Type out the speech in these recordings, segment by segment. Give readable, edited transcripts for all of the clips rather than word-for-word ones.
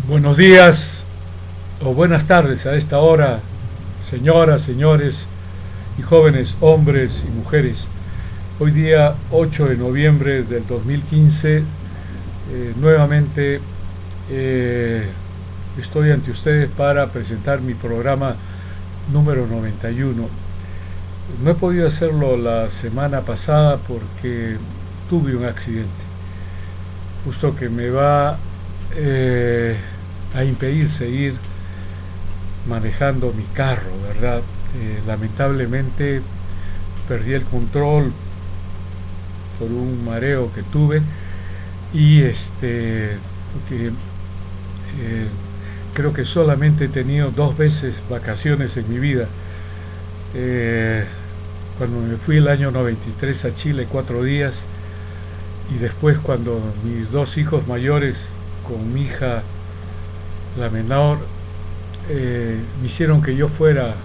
Buenos días o buenas tardes a esta hora, señoras, señores y jóvenes, hombres y mujeres. Hoy día 8 de noviembre del 2015, nuevamente estoy ante ustedes para presentar mi programa número 91. No he podido hacerlo la semana pasada porque tuve un accidente, justo que me va a impedir seguir manejando mi carro, ¿verdad? Lamentablemente perdí el control por un mareo que tuve y porque, creo que solamente he tenido 2 veces vacaciones en mi vida. Cuando me fui el año 93 a Chile 4 días, y después cuando mis 2 hijos mayores con mi hija la menor me hicieron que yo fuera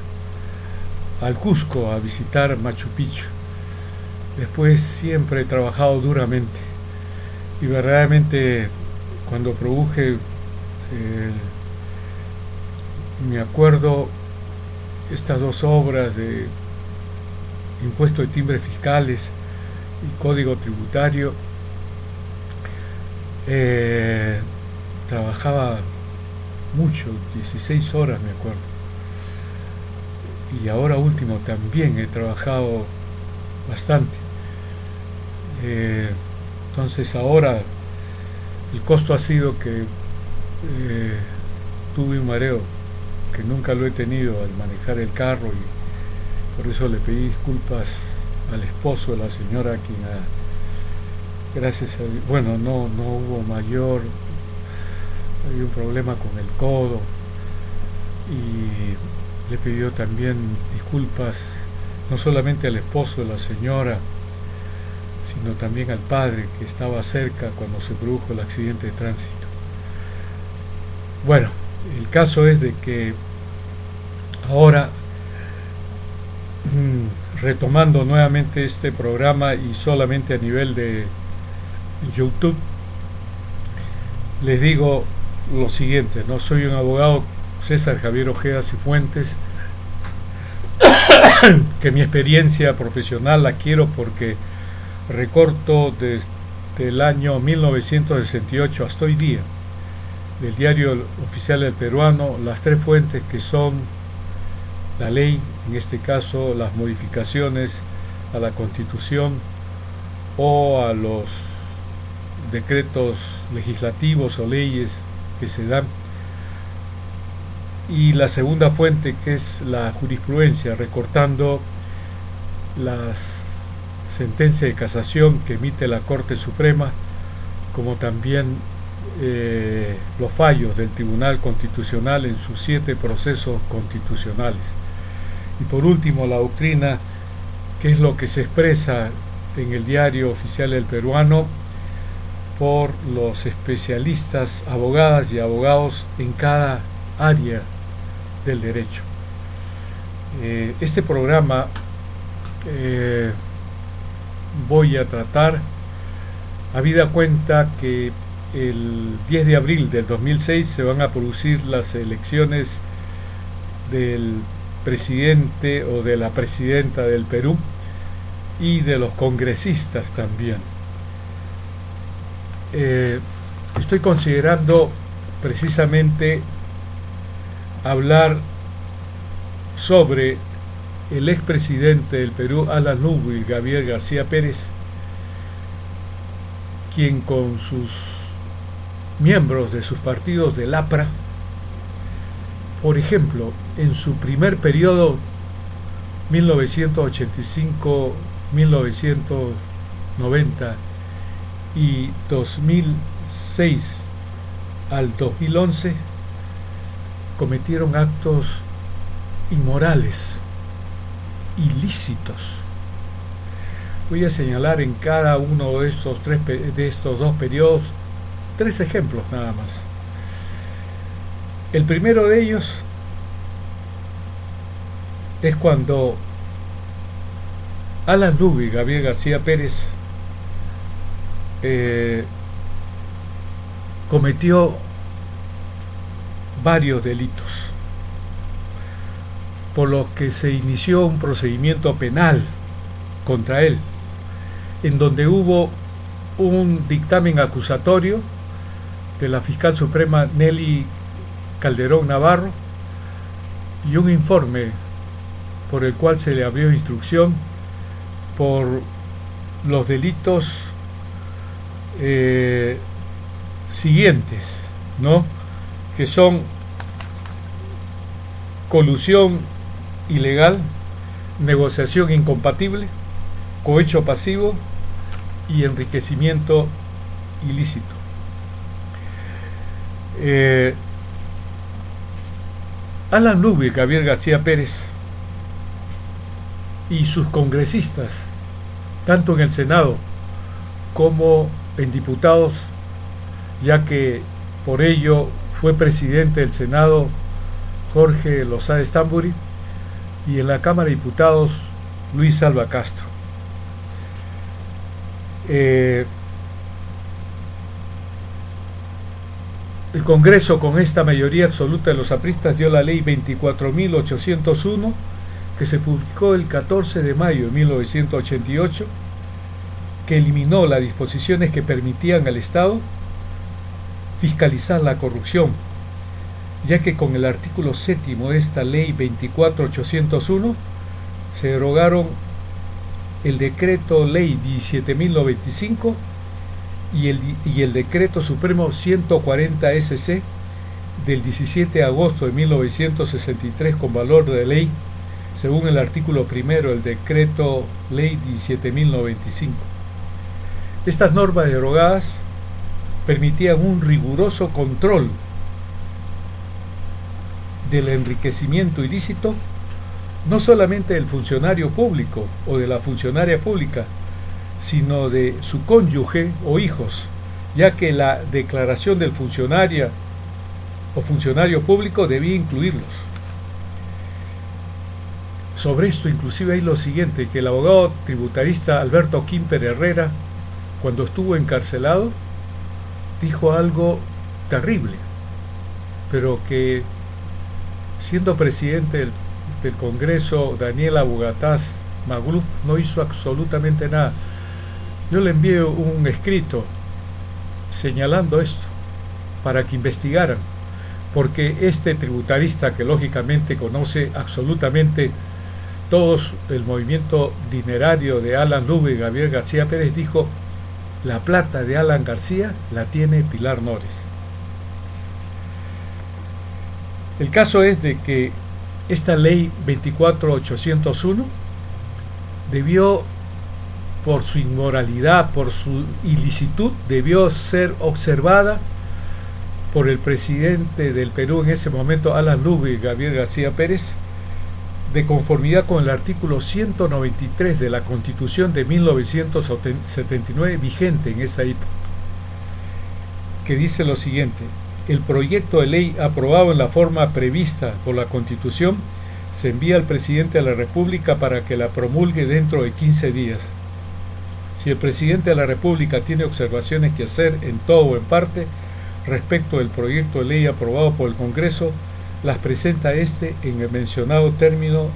al Cusco a visitar Machu Picchu. Después siempre he trabajado duramente y verdaderamente cuando produje, me acuerdo, estas 2 obras de impuesto de timbres fiscales y código tributario, trabajaba mucho, 16 horas me acuerdo. Y ahora último también he trabajado bastante. Entonces ahora el costo ha sido que tuve un mareo que nunca lo he tenido al manejar el carro, y por eso le pedí disculpas al esposo de la señora, quien gracias a Dios, bueno, no hubo mayor, había un problema con el codo, y le pidió también disculpas no solamente al esposo de la señora, sino también al padre que estaba cerca cuando se produjo el accidente de tránsito. Bueno, el caso es de que ahora, retomando nuevamente este programa y solamente a nivel de YouTube, les digo lo siguiente: no soy un abogado, César Javier Ojeda Cifuentes, que mi experiencia profesional la quiero porque recorto desde el año 1968 hasta hoy día del Diario Oficial del Peruano las 3 fuentes que son la ley, en este caso las modificaciones a la Constitución o a los decretos legislativos o leyes que se dan, y la segunda fuente, que es la jurisprudencia, recortando las sentencias de casación que emite la Corte Suprema, como también los fallos del Tribunal Constitucional en sus 7 procesos constitucionales. Y por último, la doctrina, que es lo que se expresa en el Diario Oficial del Peruano por los especialistas, abogadas y abogados en cada área del derecho. Este programa voy a tratar, habida cuenta que el 10 de abril del 2006 se van a producir las elecciones del presidente o de la presidenta del Perú y de los congresistas también. Estoy considerando precisamente hablar sobre el expresidente del Perú, Alan Lugo, y Gabriel García Pérez, quien con sus miembros de sus partidos del APRA, por ejemplo, en su primer periodo, 1985-1990 y 2006 al 2011, cometieron actos inmorales, ilícitos. Voy a señalar en cada uno de estos 2 periodos 3 ejemplos nada más. El primero de ellos es cuando Alan Lugo y Gabriel García Pérez cometió varios delitos, por los que se inició un procedimiento penal contra él, en donde hubo un dictamen acusatorio de la fiscal suprema Nelly Calderón Navarro y un informe por el cual se le abrió instrucción por los delitos siguientes, ¿no?, que son colusión ilegal, negociación incompatible, cohecho pasivo y enriquecimiento ilícito. Alan Ludwig Gabriel García Pérez y sus congresistas, tanto en el Senado como en diputados, ya que por ello fue presidente del Senado Jorge Lozada Estamburi, y en la Cámara de Diputados Luis Alba Castro. El Congreso, con esta mayoría absoluta de los apristas, dio la ley 24.801, que se publicó el 14 de mayo de 1988, que eliminó las disposiciones que permitían al Estado fiscalizar la corrupción, ya que con el artículo 7º de esta ley 24.801 se derogaron el decreto ley 17.095 y el decreto supremo 140 SC del 17 de agosto de 1963 con valor de ley, según el artículo primero del decreto ley 17.095. Estas normas derogadas permitían un riguroso control del enriquecimiento ilícito, no solamente del funcionario público o de la funcionaria pública, sino de su cónyuge o hijos, ya que la declaración del funcionario o funcionario público debía incluirlos. Sobre esto inclusive hay lo siguiente, que el abogado tributarista Alberto Quimper Herrera, cuando estuvo encarcelado, dijo algo terrible, pero que siendo presidente del Congreso, Daniel Abugataz Magluf no hizo absolutamente nada. Yo le envié un escrito señalando esto para que investigaran, porque este tributarista, que lógicamente conoce absolutamente todos el movimiento dinerario de Alan Ludwig Gabriel García Pérez, dijo: la plata de Alan García la tiene Pilar Nores. El caso es de que esta ley 24.801 debió, por su inmoralidad, por su ilicitud, debió ser observada por el presidente del Perú en ese momento, Alan Ludwig Gabriel García Pérez, de conformidad con el artículo 193 de la Constitución de 1979, vigente en esa época, que dice lo siguiente: el proyecto de ley aprobado en la forma prevista por la Constitución se envía al presidente de la República para que la promulgue dentro de 15 días. Si el presidente de la República tiene observaciones que hacer en todo o en parte respecto del proyecto de ley aprobado por el Congreso, las presenta en el mencionado término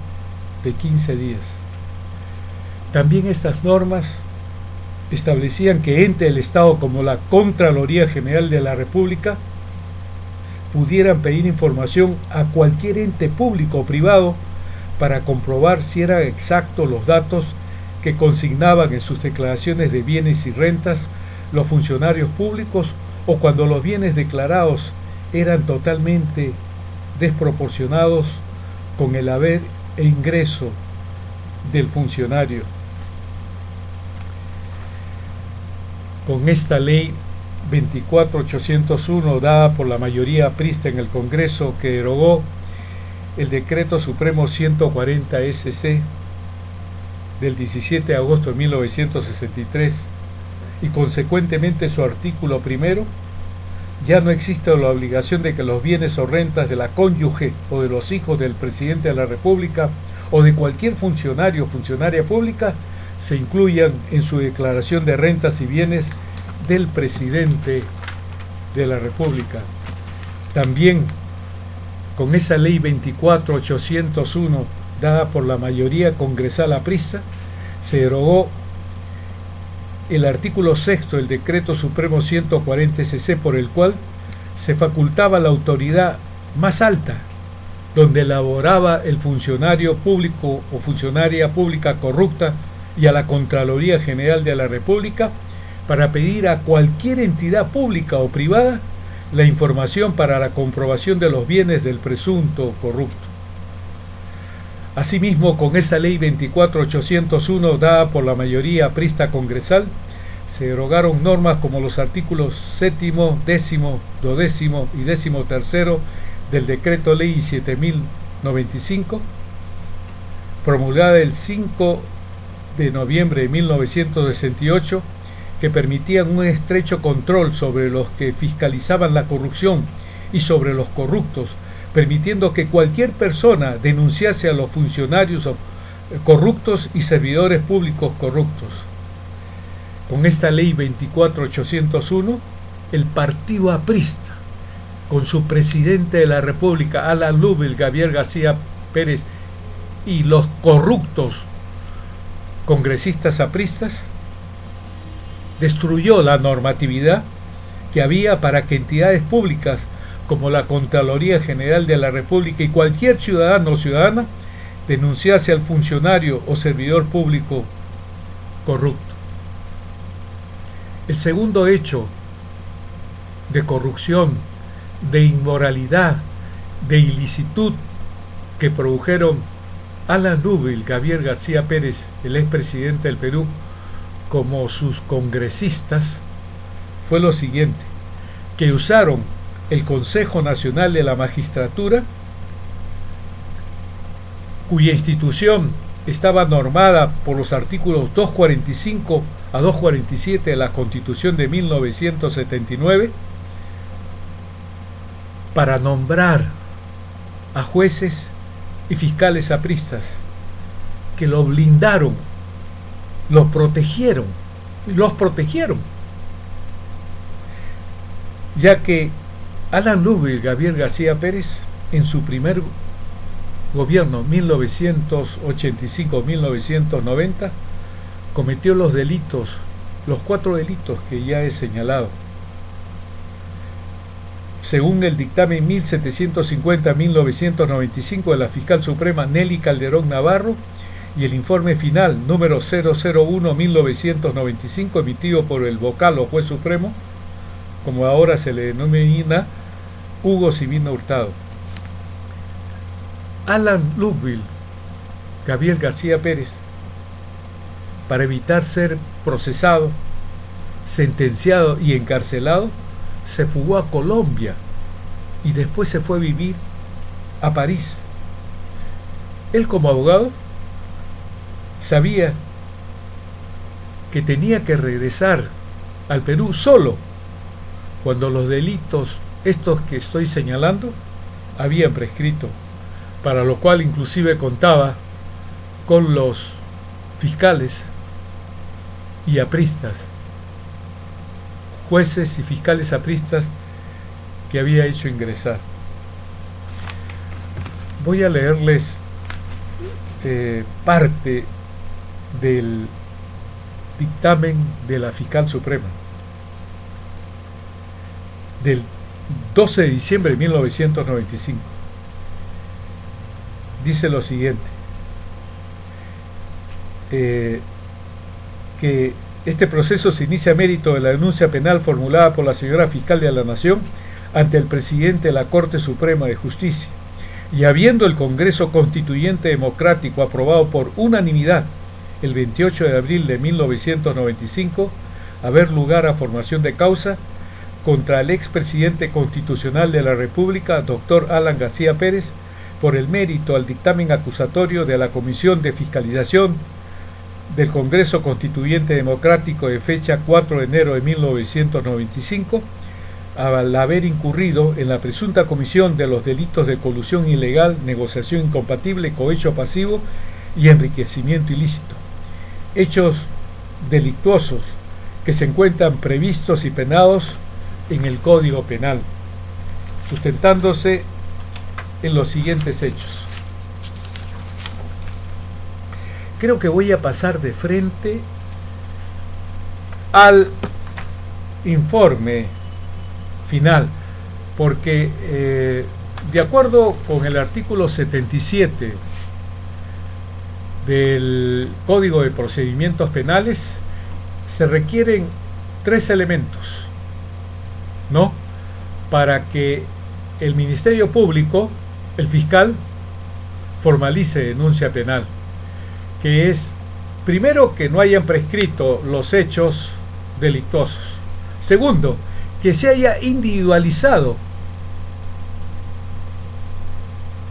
de 15 días. También estas normas establecían que ente del Estado como la Contraloría General de la República pudieran pedir información a cualquier ente público o privado para comprobar si eran exactos los datos que consignaban en sus declaraciones de bienes y rentas los funcionarios públicos, o cuando los bienes declarados eran totalmente desproporcionados con el haber e ingreso del funcionario. Con esta ley 24.801, dada por la mayoría aprista en el Congreso, que derogó el decreto supremo 140 SC del 17 de agosto de 1963 y consecuentemente su artículo primero, ya no existe la obligación de que los bienes o rentas de la cónyuge o de los hijos del presidente de la República o de cualquier funcionario o funcionaria pública se incluyan en su declaración de rentas y bienes del presidente de la República. También con esa ley 24.801 dada por la mayoría congresal aprista, se derogó el artículo 6 del Decreto Supremo 140 SC, por el cual se facultaba a la autoridad más alta, donde laboraba el funcionario público o funcionaria pública corrupta, y a la Contraloría General de la República, para pedir a cualquier entidad pública o privada la información para la comprobación de los bienes del presunto corrupto. Asimismo, con esa ley 24.801 dada por la mayoría aprista congresal, se derogaron normas como los artículos 7, 10, 12 y 13 del Decreto Ley 7.095, promulgada el 5 de noviembre de 1968, que permitían un estrecho control sobre los que fiscalizaban la corrupción y sobre los corruptos, permitiendo que cualquier persona denunciase a los funcionarios corruptos y servidores públicos corruptos. Con esta ley 24.801, el partido aprista, con su presidente de la República, Alan Lubell, Gabriel García Pérez, y los corruptos congresistas apristas, destruyó la normatividad que había para que entidades públicas como la Contraloría General de la República y cualquier ciudadano o ciudadana denunciase al funcionario o servidor público corrupto. El segundo hecho de corrupción, de inmoralidad, de ilicitud que produjeron Alan Lubell, Gabriel García Pérez, el expresidente del Perú, como sus congresistas, fue lo siguiente: que usaron el Consejo Nacional de la Magistratura, cuya institución estaba normada por los artículos 245 a 247 de la Constitución de 1979, para nombrar a jueces y fiscales apristas que lo blindaron, los protegieron, ya que Alan Lubell, Gabriel García Pérez, en su primer gobierno, 1985-1990, cometió los 4 delitos que ya he señalado. Según el dictamen 1750-1995 de la fiscal suprema Nelly Calderón Navarro y el informe final número 001-1995 emitido por el vocal o juez supremo, como ahora se le denomina, Hugo Simino Hurtado, Alan Lubell, Gabriel García Pérez, para evitar ser procesado, sentenciado y encarcelado, se fugó a Colombia y después se fue a vivir a París. Él, como abogado, sabía que tenía que regresar al Perú solo cuando los delitos estos que estoy señalando habían prescrito, para lo cual inclusive contaba con los fiscales y apristas, jueces y fiscales apristas que había hecho ingresar. Voy a leerles parte del dictamen de la fiscal suprema del 12 de diciembre de 1995. Dice lo siguiente: que este proceso se inicia a mérito de la denuncia penal formulada por la señora fiscal de la Nación ante el presidente de la Corte Suprema de Justicia, y habiendo el Congreso Constituyente Democrático aprobado por unanimidad el 28 de abril de 1995 haber lugar a formación de causa contra el expresidente constitucional de la República, doctor Alan García Pérez, por el mérito al dictamen acusatorio de la Comisión de Fiscalización del Congreso Constituyente Democrático de fecha 4 de enero de 1995, al haber incurrido en la presunta comisión de los delitos de colusión ilegal, negociación incompatible, cohecho pasivo y enriquecimiento ilícito, hechos delictuosos que se encuentran previstos y penados en el Código Penal, sustentándose en los siguientes hechos. Creo que voy a pasar de frente al informe final, porque de acuerdo con el artículo 77 del Código de Procedimientos Penales, se requieren 3 elementos, ¿no?, para que el Ministerio Público, el fiscal, formalice denuncia penal, que es, primero, que no hayan prescrito los hechos delictuosos; segundo, que se haya individualizado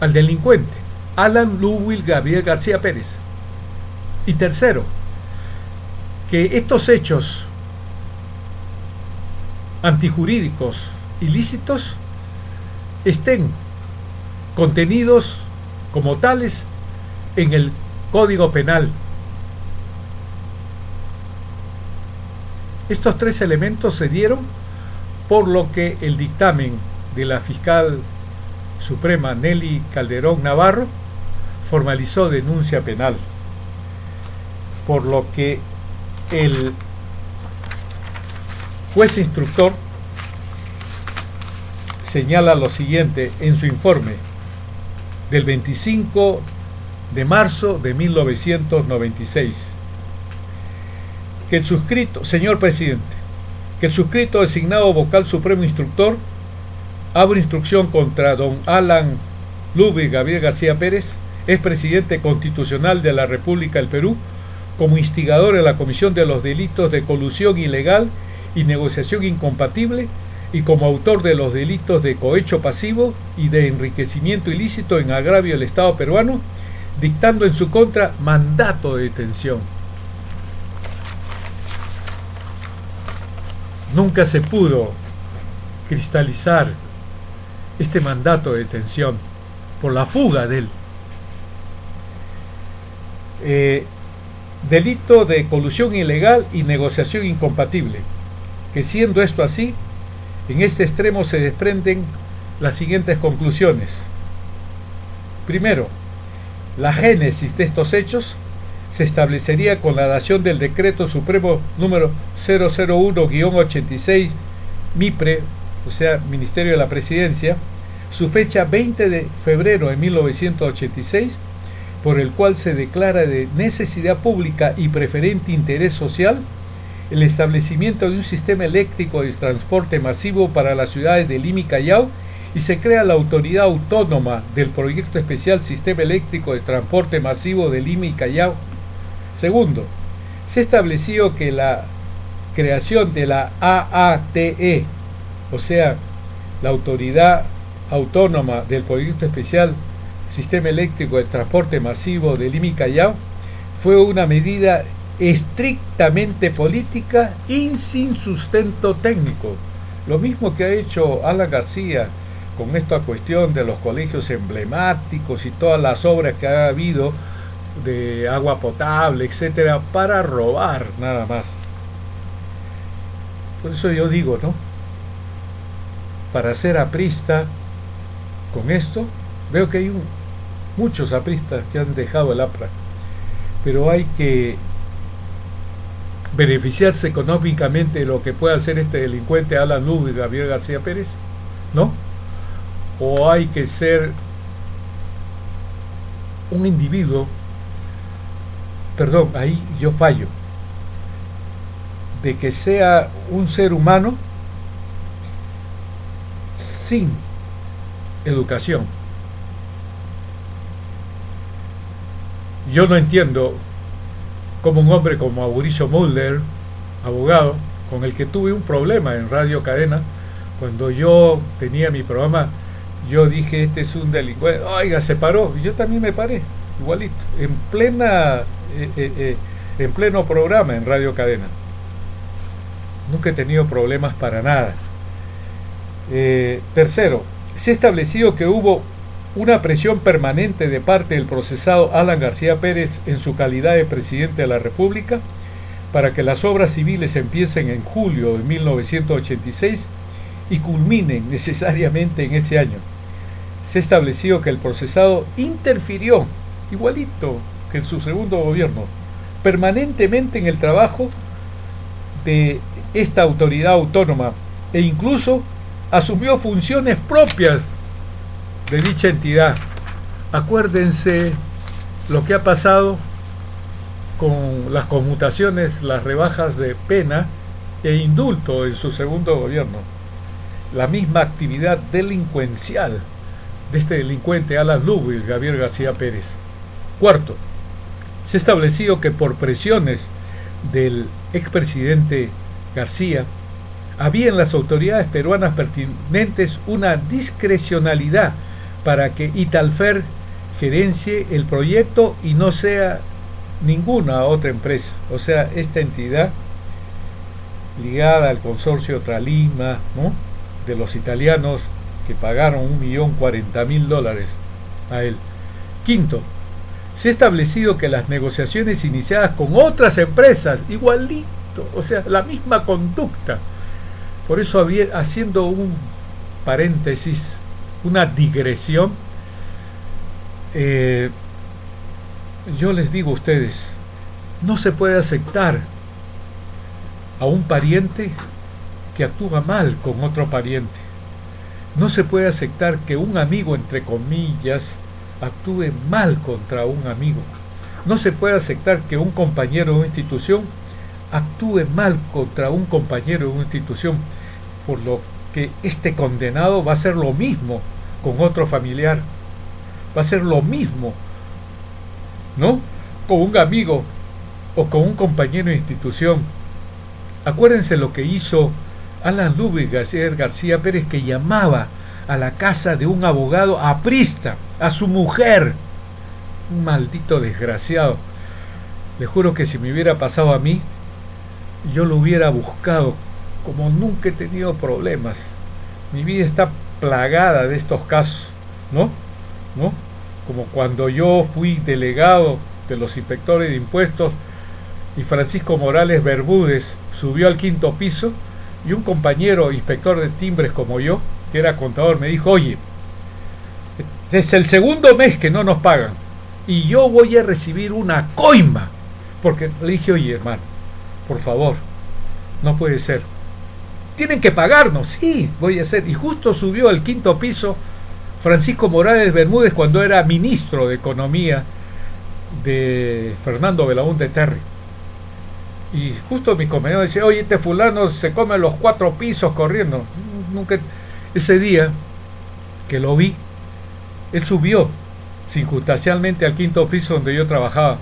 al delincuente, Alan Ludwig Gabriel García Pérez; y tercero, que estos hechos antijurídicos ilícitos estén contenidos como tales en el Código Penal. Estos 3 elementos se dieron, por lo que el dictamen de la fiscal suprema Nelly Calderón Navarro formalizó denuncia penal, por lo que el juez instructor señala lo siguiente en su informe del 25 de marzo de 1996. Que el suscrito, señor presidente, que el suscrito designado vocal supremo instructor abre instrucción contra don Alan Ludwig Gabriel García Pérez, es presidente constitucional de la República del Perú, como instigador en la comisión de los delitos de colusión ilegal y negociación incompatible, y como autor de los delitos de cohecho pasivo y de enriquecimiento ilícito en agravio del Estado peruano, dictando en su contra mandato de detención. Nunca se pudo cristalizar este mandato de detención por la fuga de él. Delito de colusión ilegal y negociación incompatible, que siendo esto así, en este extremo se desprenden las siguientes conclusiones. Primero, la génesis de estos hechos se establecería con la dación del Decreto Supremo número 001-86 MIPRE, o sea, Ministerio de la Presidencia, su fecha 20 de febrero de 1986, por el cual se declara de necesidad pública y preferente interés social el establecimiento de un sistema eléctrico de transporte masivo para las ciudades de Lima y Callao, y se crea la Autoridad Autónoma del Proyecto Especial Sistema Eléctrico de Transporte Masivo de Lima y Callao. Segundo, se estableció que la creación de la AATE, o sea, la Autoridad Autónoma del Proyecto Especial Sistema Eléctrico de Transporte Masivo de Lima y Callao, fue una medida estrictamente política y sin sustento técnico. Lo mismo que ha hecho Alan García con esta cuestión de los colegios emblemáticos y todas las obras que ha habido de agua potable, etcétera, para robar nada más. Por eso yo digo, ¿no?, para ser aprista con esto, veo que hay muchos apristas que han dejado el APRA, pero hay que beneficiarse económicamente de lo que pueda hacer este delincuente Alan Ludwig Gabriel García Pérez, ¿no? O hay que ser un individuo, perdón, ahí yo fallo, de que sea un ser humano sin educación. Yo no entiendo cómo un hombre como Mauricio Mulder, abogado, con el que tuve un problema en Radio Cadena, cuando yo tenía mi programa, yo dije, este es un delincuente, oiga, se paró, y yo también me paré, igualito, en pleno programa en Radio Cadena. Nunca he tenido problemas para nada. Tercero, se ha establecido que hubo una presión permanente de parte del procesado Alan García Pérez en su calidad de presidente de la República para que las obras civiles empiecen en julio de 1986 y culminen necesariamente en ese año. se ha establecido que el procesado interfirió, igualito que en su segundo gobierno, permanentemente en el trabajo de esta autoridad autónoma e incluso asumió funciones propias de dicha entidad. Acuérdense lo que ha pasado con las conmutaciones, las rebajas de pena e indulto en su segundo gobierno. La misma actividad delincuencial de este delincuente Alan Lubich, Gabriel García Pérez. Cuarto, se ha establecido que por presiones del expresidente García había en las autoridades peruanas pertinentes una discrecionalidad para que Italfer gerencie el proyecto y no sea ninguna otra empresa. O sea, esta entidad ligada al consorcio Tralima, ¿no?, de los italianos que pagaron $1.040.000 a él. Quinto, se ha establecido que las negociaciones iniciadas con otras empresas, igualito, o sea, la misma conducta. Por eso, haciendo un paréntesis, una digresión, yo les digo a ustedes, no se puede aceptar a un pariente que actúa mal con otro pariente. No se puede aceptar que un amigo, entre comillas, actúe mal contra un amigo. No se puede aceptar que un compañero de una institución actúe mal contra un compañero de una institución, por lo que este condenado va a hacer lo mismo con otro familiar, va a hacer lo mismo, ¿no?, con un amigo o con un compañero de institución. Acuérdense lo que hizo Alan Lubich García Pérez, que llamaba a la casa de un abogado aprista, a su mujer. Un maldito desgraciado. Le juro que si me hubiera pasado a mí, yo lo hubiera buscado. Como nunca he tenido problemas, mi vida está plagada de estos casos, ¿no? Como cuando yo fui delegado de los inspectores de impuestos y Francisco Morales Bermúdez subió al 5º piso y un compañero inspector de timbres como yo, que era contador, me dijo: oye, es el segundo mes que no nos pagan y yo voy a recibir una coima. Porque le dije: oye, hermano, por favor, no puede ser, tienen que pagarnos. Sí, voy a hacer. Y justo subió al 5º piso Francisco Morales Bermúdez cuando era ministro de Economía de Fernando Belaúnde Terry. Y justo mi compañero decía: oye, este fulano se come los 4 pisos corriendo. Nunca. Ese día que lo vi, él subió circunstancialmente al 5º piso donde yo trabajaba.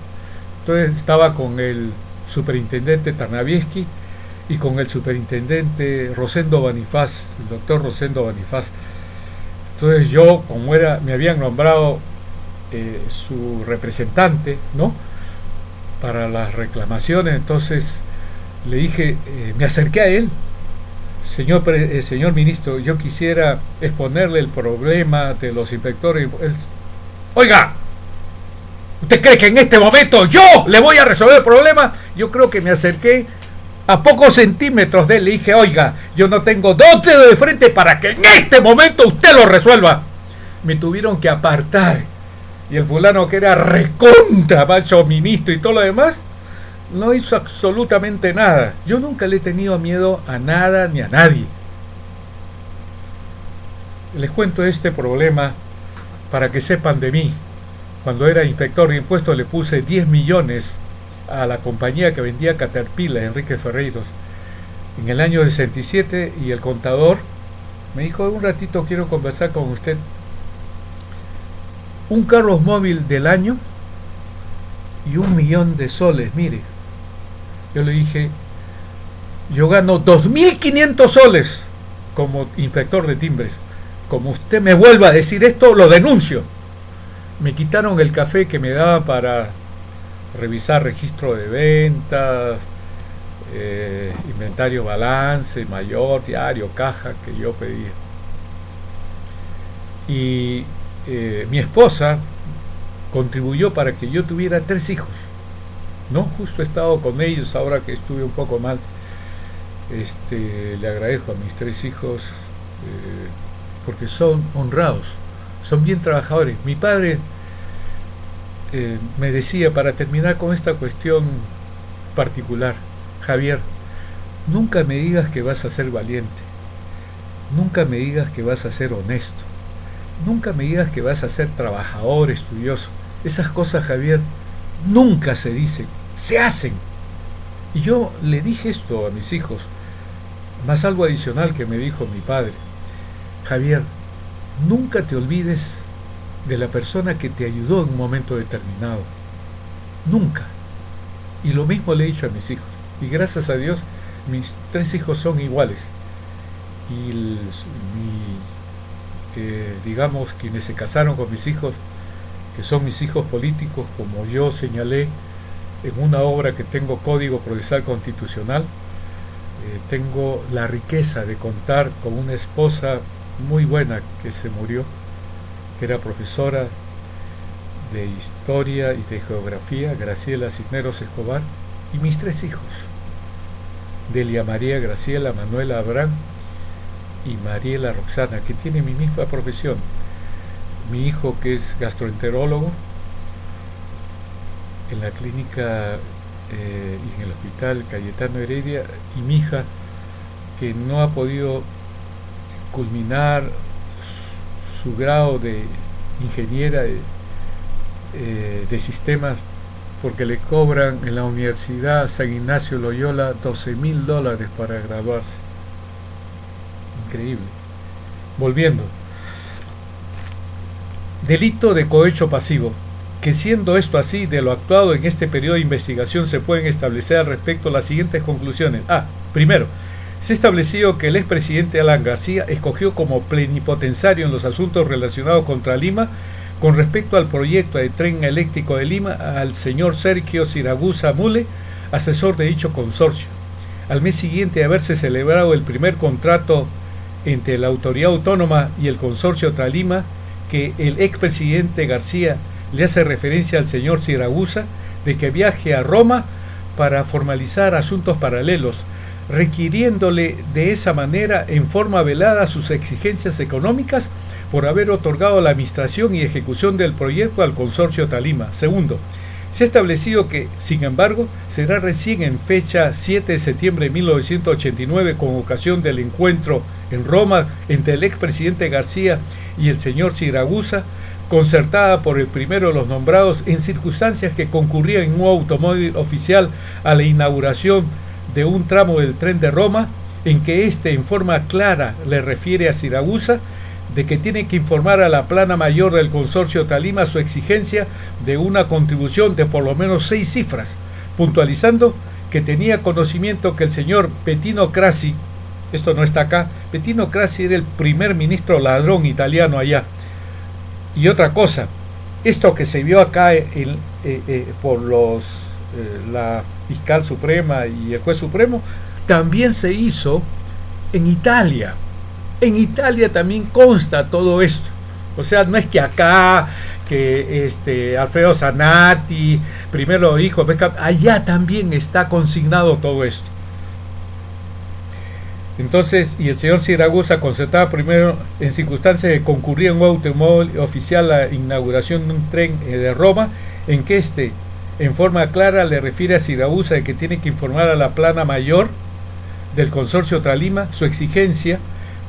Entonces estaba con el superintendente Tarnavieski y con el superintendente Rosendo Bonifaz, el doctor Rosendo Bonifaz. Entonces yo, como me habían nombrado su representante, ¿no?, para las reclamaciones, entonces le dije, me acerqué a él: señor ministro, yo quisiera exponerle el problema de los inspectores. Oiga, ¿usted cree que en este momento yo le voy a resolver el problema? Yo creo que me acerqué a pocos centímetros de él, le dije: oiga, yo no tengo 2 dedos de frente para que en este momento usted lo resuelva. Me tuvieron que apartar. Y el fulano, que era recontra macho ministro y todo lo demás, no hizo absolutamente nada. Yo nunca le he tenido miedo a nada ni a nadie. Les cuento este problema para que sepan de mí. Cuando era inspector de impuestos le puse 10 millones a la compañía que vendía Caterpillar, Enrique Ferreiros, en el año 67, y el contador me dijo: un ratito quiero conversar con usted. Un carro móvil del año y 1 millón de soles, mire. Yo le dije: yo gano 2.500 soles como inspector de timbres. Como usted me vuelva a decir esto, lo denuncio. Me quitaron el café que me daban para revisar registro de ventas, inventario, balance, mayor, diario, caja que yo pedía. Y mi esposa contribuyó para que yo tuviera 3 hijos. No, justo he estado con ellos ahora que estuve un poco mal. Le agradezco a mis 3 hijos porque son honrados, son bien trabajadores. Mi padre me decía, para terminar con esta cuestión particular, Javier, nunca me digas que vas a ser valiente, nunca me digas que vas a ser honesto, nunca me digas que vas a ser trabajador, estudioso. Esas cosas, Javier, nunca se dicen, se hacen. Y yo le dije esto a mis hijos, más algo adicional que me dijo mi padre: Javier, nunca te olvides de la persona que te ayudó en un momento determinado. Nunca. Y lo mismo le he dicho a mis hijos. Y gracias a Dios, mis 3 hijos son iguales. Y digamos, quienes se casaron con mis hijos, que son mis hijos políticos, como yo señalé en una obra que tengo, Código Procesal Constitucional, tengo la riqueza de contar con una esposa muy buena que se murió, que era profesora de Historia y de Geografía, Graciela Cisneros Escobar, y mis 3 hijos, Delia María, Graciela, Manuela Abraham y Mariela Roxana, que tiene mi misma profesión. Mi hijo, que es gastroenterólogo en la clínica y en el hospital Cayetano Heredia, y mi hija, que no ha podido culminar su grado de ingeniera de sistemas porque le cobran en la Universidad San Ignacio Loyola $12,000 para graduarse. Increíble. Volviendo. Delito de cohecho pasivo. Que siendo esto así, de lo actuado en este periodo de investigación se pueden establecer al respecto las siguientes conclusiones. Primero, se ha establecido que el expresidente Alan García escogió como plenipotenciario en los asuntos relacionados contra Lima, con respecto al proyecto de tren eléctrico de Lima, al señor Sergio Siragusa Mule, asesor de dicho consorcio. Al mes siguiente de haberse celebrado el primer contrato entre la autoridad autónoma y el consorcio Tralima, que el expresidente García le hace referencia al señor Siragusa de que viaje a Roma para formalizar asuntos paralelos, requiriéndole de esa manera en forma velada sus exigencias económicas por haber otorgado la administración y ejecución del proyecto al consorcio Tralima. Segundo, se ha establecido que, sin embargo, será recién en fecha 7 de septiembre de 1989, con ocasión del encuentro en Roma entre el expresidente García y el señor Siragusa, concertada por el primero de los nombrados, en circunstancias que concurrían en un automóvil oficial a la inauguración de un tramo del tren de Roma, en que éste en forma clara le refiere a Siragusa de que tiene que informar a la plana mayor del consorcio Tralima su exigencia de una contribución de por lo menos 6 cifras, puntualizando que tenía conocimiento que el señor Bettino Craxi, esto no está acá, Bettino Craxi era el primer ministro ladrón italiano allá. Y otra cosa, esto que se vio acá por la fiscal suprema y el juez supremo, también se hizo en Italia. En Italia también consta todo esto. O sea, no es que acá, que Alfredo Zanatti primero lo dijo, allá también está consignado todo esto. Entonces, y el señor Siragusa concertaba primero en circunstancias que concurría en un automóvil oficial la inauguración de un tren de Roma, en que en forma clara le refiere a Siragusa de que tiene que informar a la plana mayor del consorcio Tralima su exigencia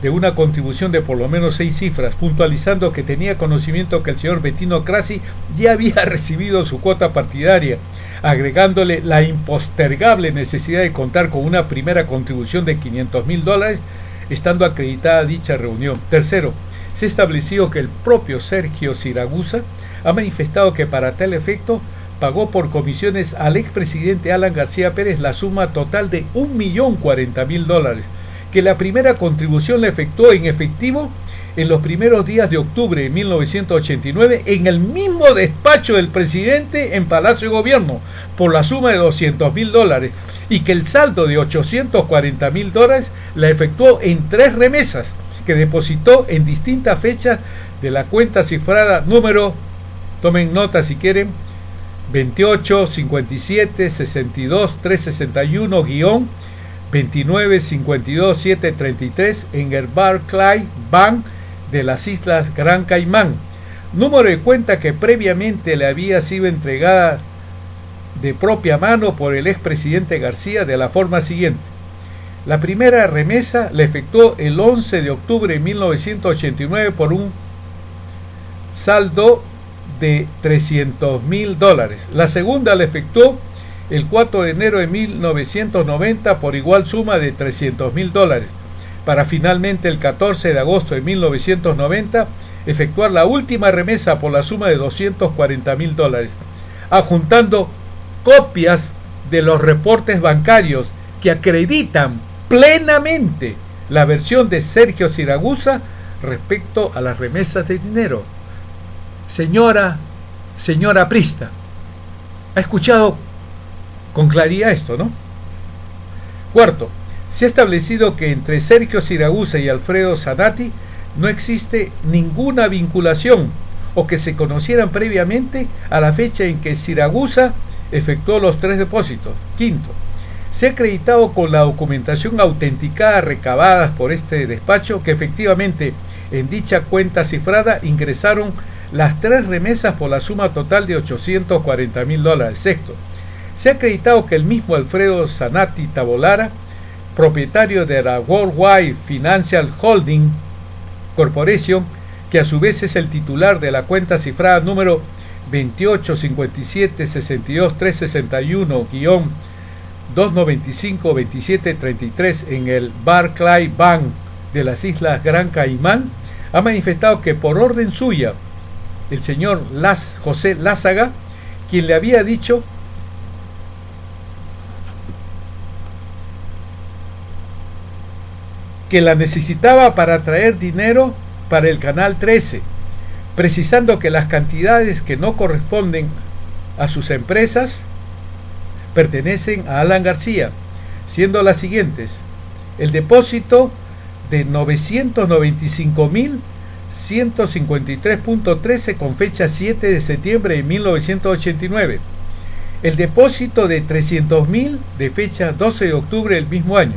de una contribución de por lo menos 6 cifras, puntualizando que tenía conocimiento que el señor Bettino Craxi ya había recibido su cuota partidaria, agregándole la impostergable necesidad de contar con una primera contribución de $500,000, estando acreditada dicha reunión. Tercero, se ha establecido que el propio Sergio Siragusa ha manifestado que para tal efecto pagó por comisiones al expresidente Alan García Pérez la suma total de $1,040,000, que la primera contribución la efectuó en efectivo en los primeros días de octubre de 1989 en el mismo despacho del presidente en Palacio de Gobierno por la suma de $200,000, y que el saldo de $840,000 la efectuó en 3 remesas que depositó en distintas fechas de la cuenta cifrada número, tomen nota si quieren, 28 57 62 361 29 52 733 en el Barclay Bank de las Islas Gran Caimán, número de cuenta que previamente le había sido entregada de propia mano por el expresidente García de la forma siguiente. La primera remesa la efectuó el 11 de octubre de 1989 por un saldo de $300,000. La segunda la efectuó el 4 de enero de 1990 por igual suma de $300,000, para finalmente el 14 de agosto de 1990 efectuar la última remesa por la suma de $240,000, adjuntando copias de los reportes bancarios que acreditan plenamente la versión de Sergio Siragusa respecto a las remesas de dinero. Señora aprista, ha escuchado con claridad esto, ¿no? Cuarto, se ha establecido que entre Sergio Siragusa y Alfredo Zanatti no existe ninguna vinculación o que se conocieran previamente a la fecha en que Siragusa efectuó los 3 depósitos. Quinto, se ha acreditado con la documentación autenticada recabadas por este despacho que efectivamente en dicha cuenta cifrada ingresaron las 3 remesas por la suma total de $840,000. Sexto, se ha acreditado que el mismo Alfredo Zanatti Tabolara, propietario de la Worldwide Financial Holding Corporation, que a su vez es el titular de la cuenta cifrada número 285762-361-295-2733 en el Barclay Bank de las Islas Gran Caimán, ha manifestado que por orden suya, el señor José Lázaga, quien le había dicho que la necesitaba para traer dinero para el Canal 13, precisando que las cantidades que no corresponden a sus empresas pertenecen a Alan García, siendo las siguientes: el depósito de 995,153.13 con fecha 7 de septiembre de 1989, el depósito de 300,000 de fecha 12 de octubre del mismo año,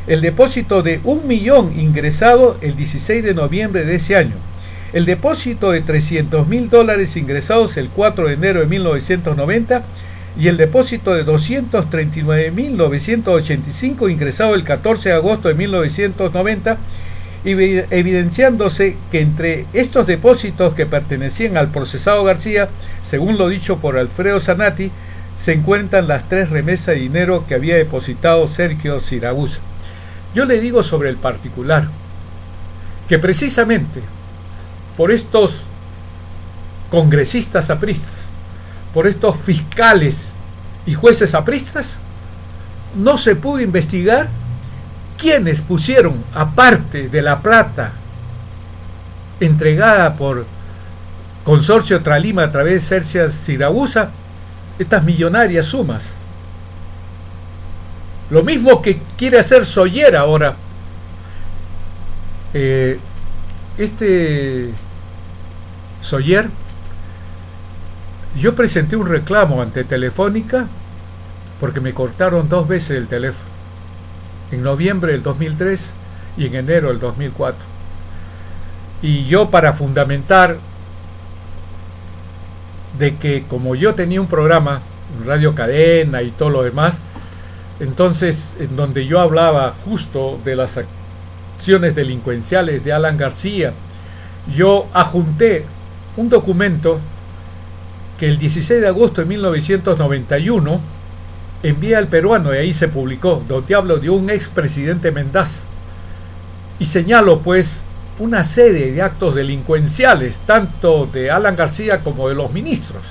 el depósito de 1.000.000 ingresado el 16 de noviembre de ese año, el depósito de $300,000 ingresados el 4 de enero de 1990 y el depósito de 239.985 ingresado el 14 de agosto de 1990, evidenciándose que entre estos depósitos que pertenecían al procesado García, según lo dicho por Alfredo Zanatti, se encuentran las 3 remesas de dinero que había depositado Sergio Siragusa. Yo le digo sobre el particular que precisamente por estos congresistas apristas, por estos fiscales y jueces apristas, no se pudo investigar quiénes pusieron, aparte de la plata entregada por Consorcio Tralima a través de Sergio Siragusa, estas millonarias sumas. Lo mismo que quiere hacer Soller ahora. Soller, yo presenté un reclamo ante Telefónica porque me cortaron 2 veces el teléfono, en noviembre del 2003 y en enero del 2004. Y yo, para fundamentar de que como yo tenía un programa en Radio Cadena y todo lo demás, entonces en donde yo hablaba justo de las acciones delincuenciales de Alan García, yo adjunté un documento que el 16 de agosto de 1991 envié al peruano y ahí se publicó, donde hablo de un expresidente Mendaz y señalo pues una serie de actos delincuenciales, tanto de Alan García como de los ministros,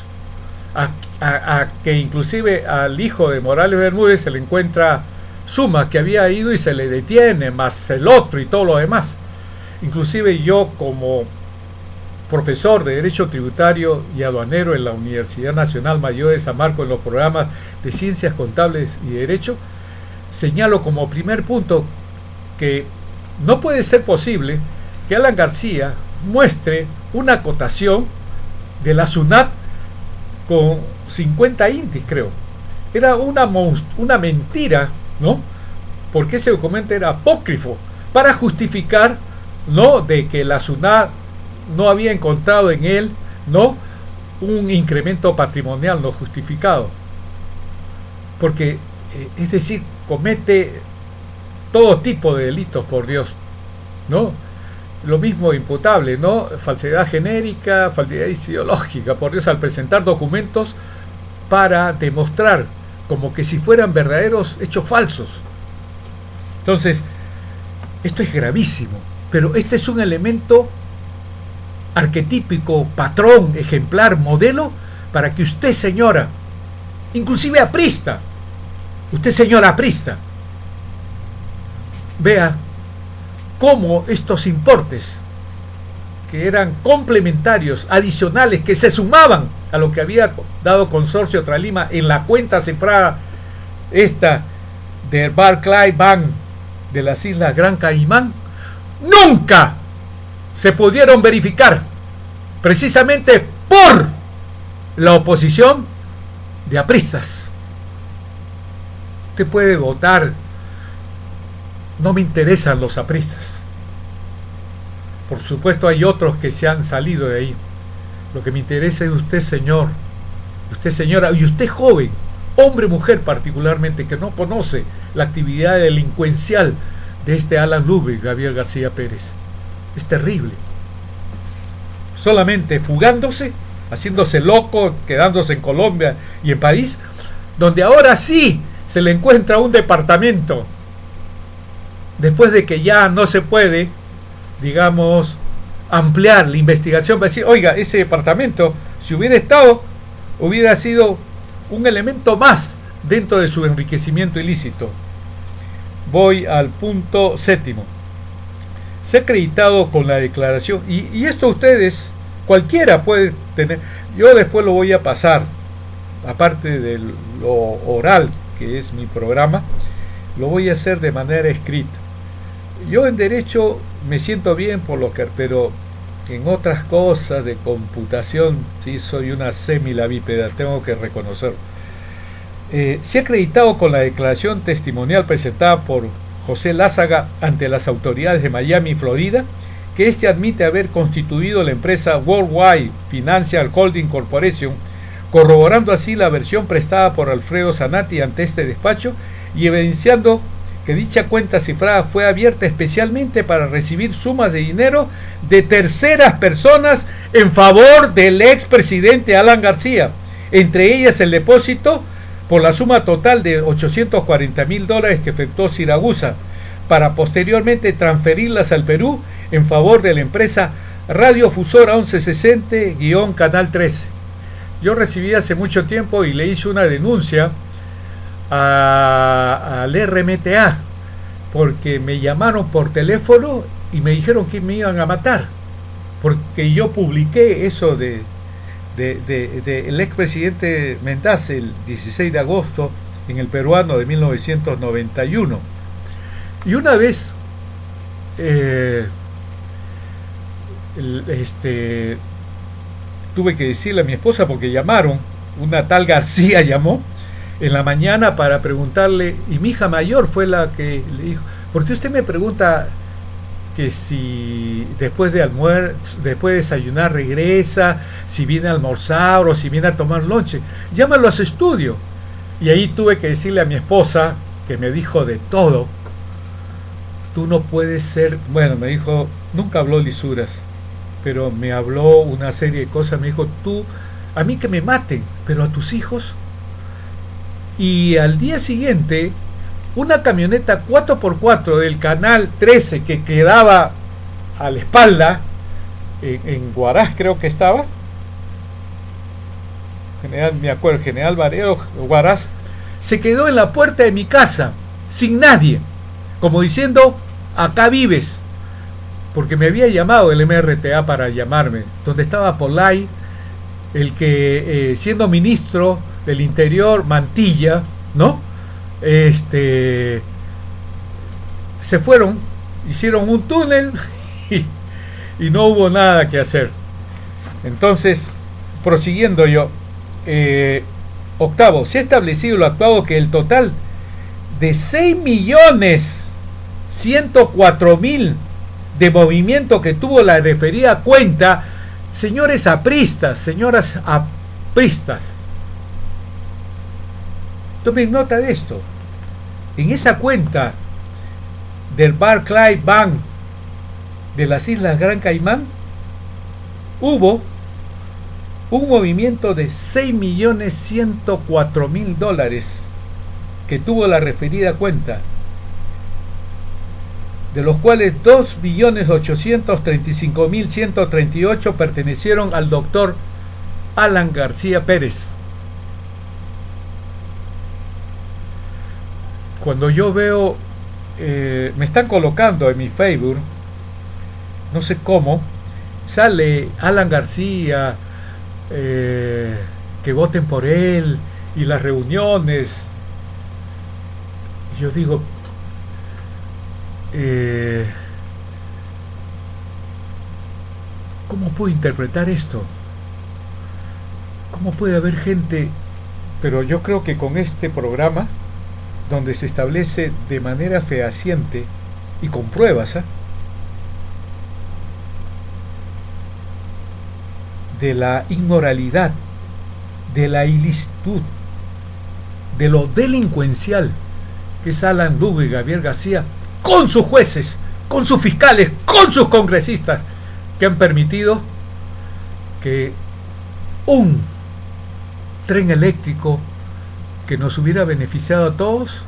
a que inclusive al hijo de Morales Bermúdez se le encuentra sumas que había ido y se le detiene, más el otro y todo lo demás. Inclusive yo, como profesor de Derecho Tributario y Aduanero en la Universidad Nacional Mayor de San Marcos en los programas de Ciencias Contables y Derecho, señalo como primer punto que no puede ser posible que Alan García muestre una acotación de la SUNAT con 50 intis, creo. Era una mentira, ¿no? Porque ese documento era apócrifo para justificar, ¿no?, de que la SUNAT no había encontrado en él, ¿no?, un incremento patrimonial no justificado, porque es decir, comete todo tipo de delitos, por Dios, ¿no? Lo mismo imputable, ¿no? Falsedad genérica, falsedad ideológica, por Dios, al presentar documentos para demostrar como que si fueran verdaderos hechos falsos. Entonces, esto es gravísimo, pero este es un elemento arquetípico, patrón, ejemplar, modelo, para que usted, señora, inclusive aprista, usted, señora aprista, vea cómo estos importes, que eran complementarios, adicionales, que se sumaban a lo que había dado Consorcio Tralima en la cuenta cifrada esta del Barclay Bank de las Islas Gran Caimán, nunca se pudieron verificar, precisamente por la oposición de apristas. Usted puede votar, no me interesan los apristas. Por supuesto hay otros que se han salido de ahí. Lo que me interesa es usted, señor, usted, señora, y usted, joven, hombre, mujer particularmente, que no conoce la actividad delincuencial de este Alan Ludwig, Gabriel García Pérez. Es terrible. Solamente fugándose, haciéndose loco, quedándose en Colombia y en París, donde ahora sí se le encuentra un departamento, después de que ya no se puede, digamos, ampliar la investigación para decir, oiga, ese departamento, si hubiera estado, hubiera sido un elemento más dentro de su enriquecimiento ilícito. Voy al punto séptimo. Se ha acreditado con la declaración, y esto ustedes, cualquiera puede tener, yo después lo voy a pasar, aparte de lo oral, que es mi programa, lo voy a hacer de manera escrita. Yo en derecho me siento bien por lo que, pero en otras cosas de computación sí soy una semilavípeda, tengo que reconocerlo. Se ha acreditado con la declaración testimonial presentada por José Lázaga ante las autoridades de Miami, Florida, que este admite haber constituido la empresa Worldwide Financial Holding Corporation, corroborando así la versión prestada por Alfredo Zanatti ante este despacho y evidenciando que dicha cuenta cifrada fue abierta especialmente para recibir sumas de dinero de terceras personas en favor del expresidente Alan García, entre ellas el depósito por la suma total de $840,000 que efectuó Siragusa, para posteriormente transferirlas al Perú en favor de la empresa Radiofusora 1160-Canal 13. Yo recibí hace mucho tiempo y le hice una denuncia al RMTA porque me llamaron por teléfono y me dijeron que me iban a matar porque yo publiqué eso de el expresidente Mendaza el 16 de agosto en El Peruano de 1991. Y una vez tuve que decirle a mi esposa porque llamaron, una tal García llamó en la mañana para preguntarle, y mi hija mayor fue la que le dijo, ¿por qué usted me pregunta que si después de desayunar regresa, si viene a almorzar o si viene a tomar lonche? Llámalo a su estudio. Y ahí tuve que decirle a mi esposa, que me dijo de todo, tú no puedes ser, bueno, me dijo, nunca habló lisuras, pero me habló una serie de cosas, me dijo, tú, a mí que me maten, pero a tus hijos. Y al día siguiente, una camioneta 4x4 del Canal 13 que quedaba a la espalda, en Huaraz creo que estaba, me acuerdo, General Vareo, Huaraz, se quedó en la puerta de mi casa, sin nadie, como diciendo, acá vives, porque me había llamado el MRTA para llamarme, donde estaba Polay, el que siendo ministro del Interior, Mantilla, ¿no? Se fueron, hicieron un túnel y no hubo nada que hacer. Entonces, prosiguiendo yo, octavo, se ha establecido lo actuado que el total de 6.104.000 de movimiento que tuvo la referida cuenta, señores apristas, señoras apristas, tomen nota de esto. En esa cuenta del Barclays Bank de las Islas Gran Caimán hubo un movimiento de $6.104.000 que tuvo la referida cuenta, de los cuales 2.835.138 pertenecieron al doctor Alan García Pérez. Cuando yo veo, me están colocando en mi Facebook, no sé cómo, sale Alan García, que voten por él y las reuniones. Yo digo, ¿cómo puedo interpretar esto? ¿Cómo puede haber gente? Pero yo creo que con este programa, donde se establece de manera fehaciente y con pruebas, de la inmoralidad, de la ilicitud, de lo delincuencial que es Alan Lugo y Gabriel García, con sus jueces, con sus fiscales, con sus congresistas, que han permitido que un tren eléctrico que nos hubiera beneficiado a todos,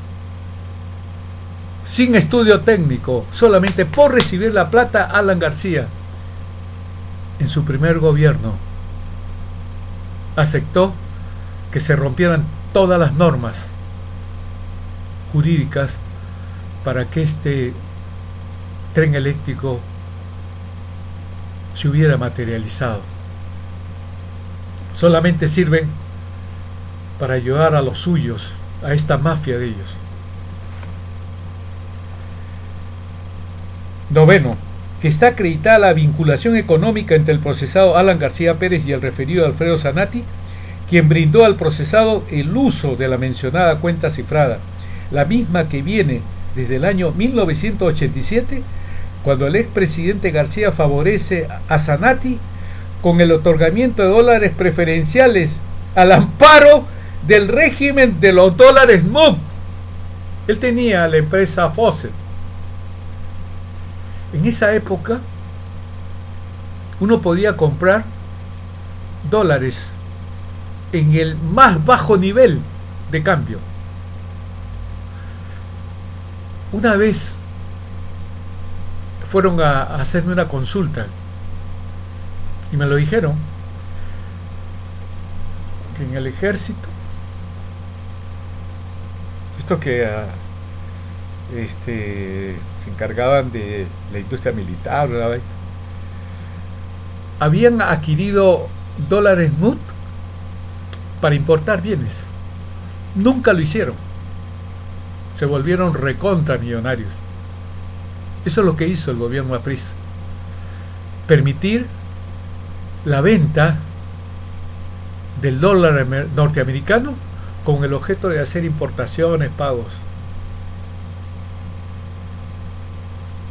sin estudio técnico, solamente por recibir la plata, Alan García, en su primer gobierno, aceptó que se rompieran todas las normas jurídicas para que este tren eléctrico se hubiera materializado. Solamente sirven para ayudar a los suyos, a esta mafia de ellos. Noveno, que está acreditada la vinculación económica entre el procesado Alan García Pérez y el referido Alfredo Zanatti, quien brindó al procesado el uso de la mencionada cuenta cifrada, la misma que viene desde el año 1987, cuando el expresidente García favorece a Zanatti con el otorgamiento de dólares preferenciales al amparo del régimen de los dólares MUC. Él tenía la empresa Fawcett. En esa época uno podía comprar dólares en el más bajo nivel de cambio. Una vez fueron a hacerme una consulta y me lo dijeron, que en el ejército, esto que se encargaban de la industria militar, ¿verdad?, habían adquirido dólares MUT para importar bienes. Nunca lo hicieron. Se volvieron recontra millonarios. Eso es lo que hizo el gobierno APRIS. Permitir la venta del dólar norteamericano con el objeto de hacer importaciones, pagos.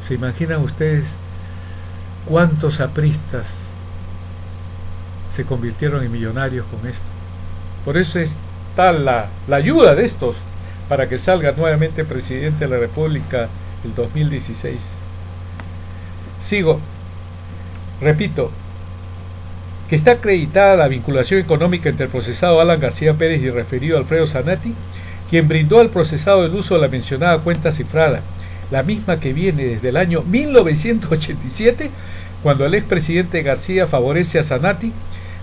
¿Se imaginan ustedes cuántos apristas se convirtieron en millonarios con esto? Por eso está la ayuda de estos para que salga nuevamente presidente de la República el 2016. Sigo. Repito, que está acreditada la vinculación económica entre el procesado Alan García Pérez y el referido Alfredo Zanatti, quien brindó al procesado el uso de la mencionada cuenta cifrada, la misma que viene desde el año 1987, cuando el expresidente García favorece a Zanatti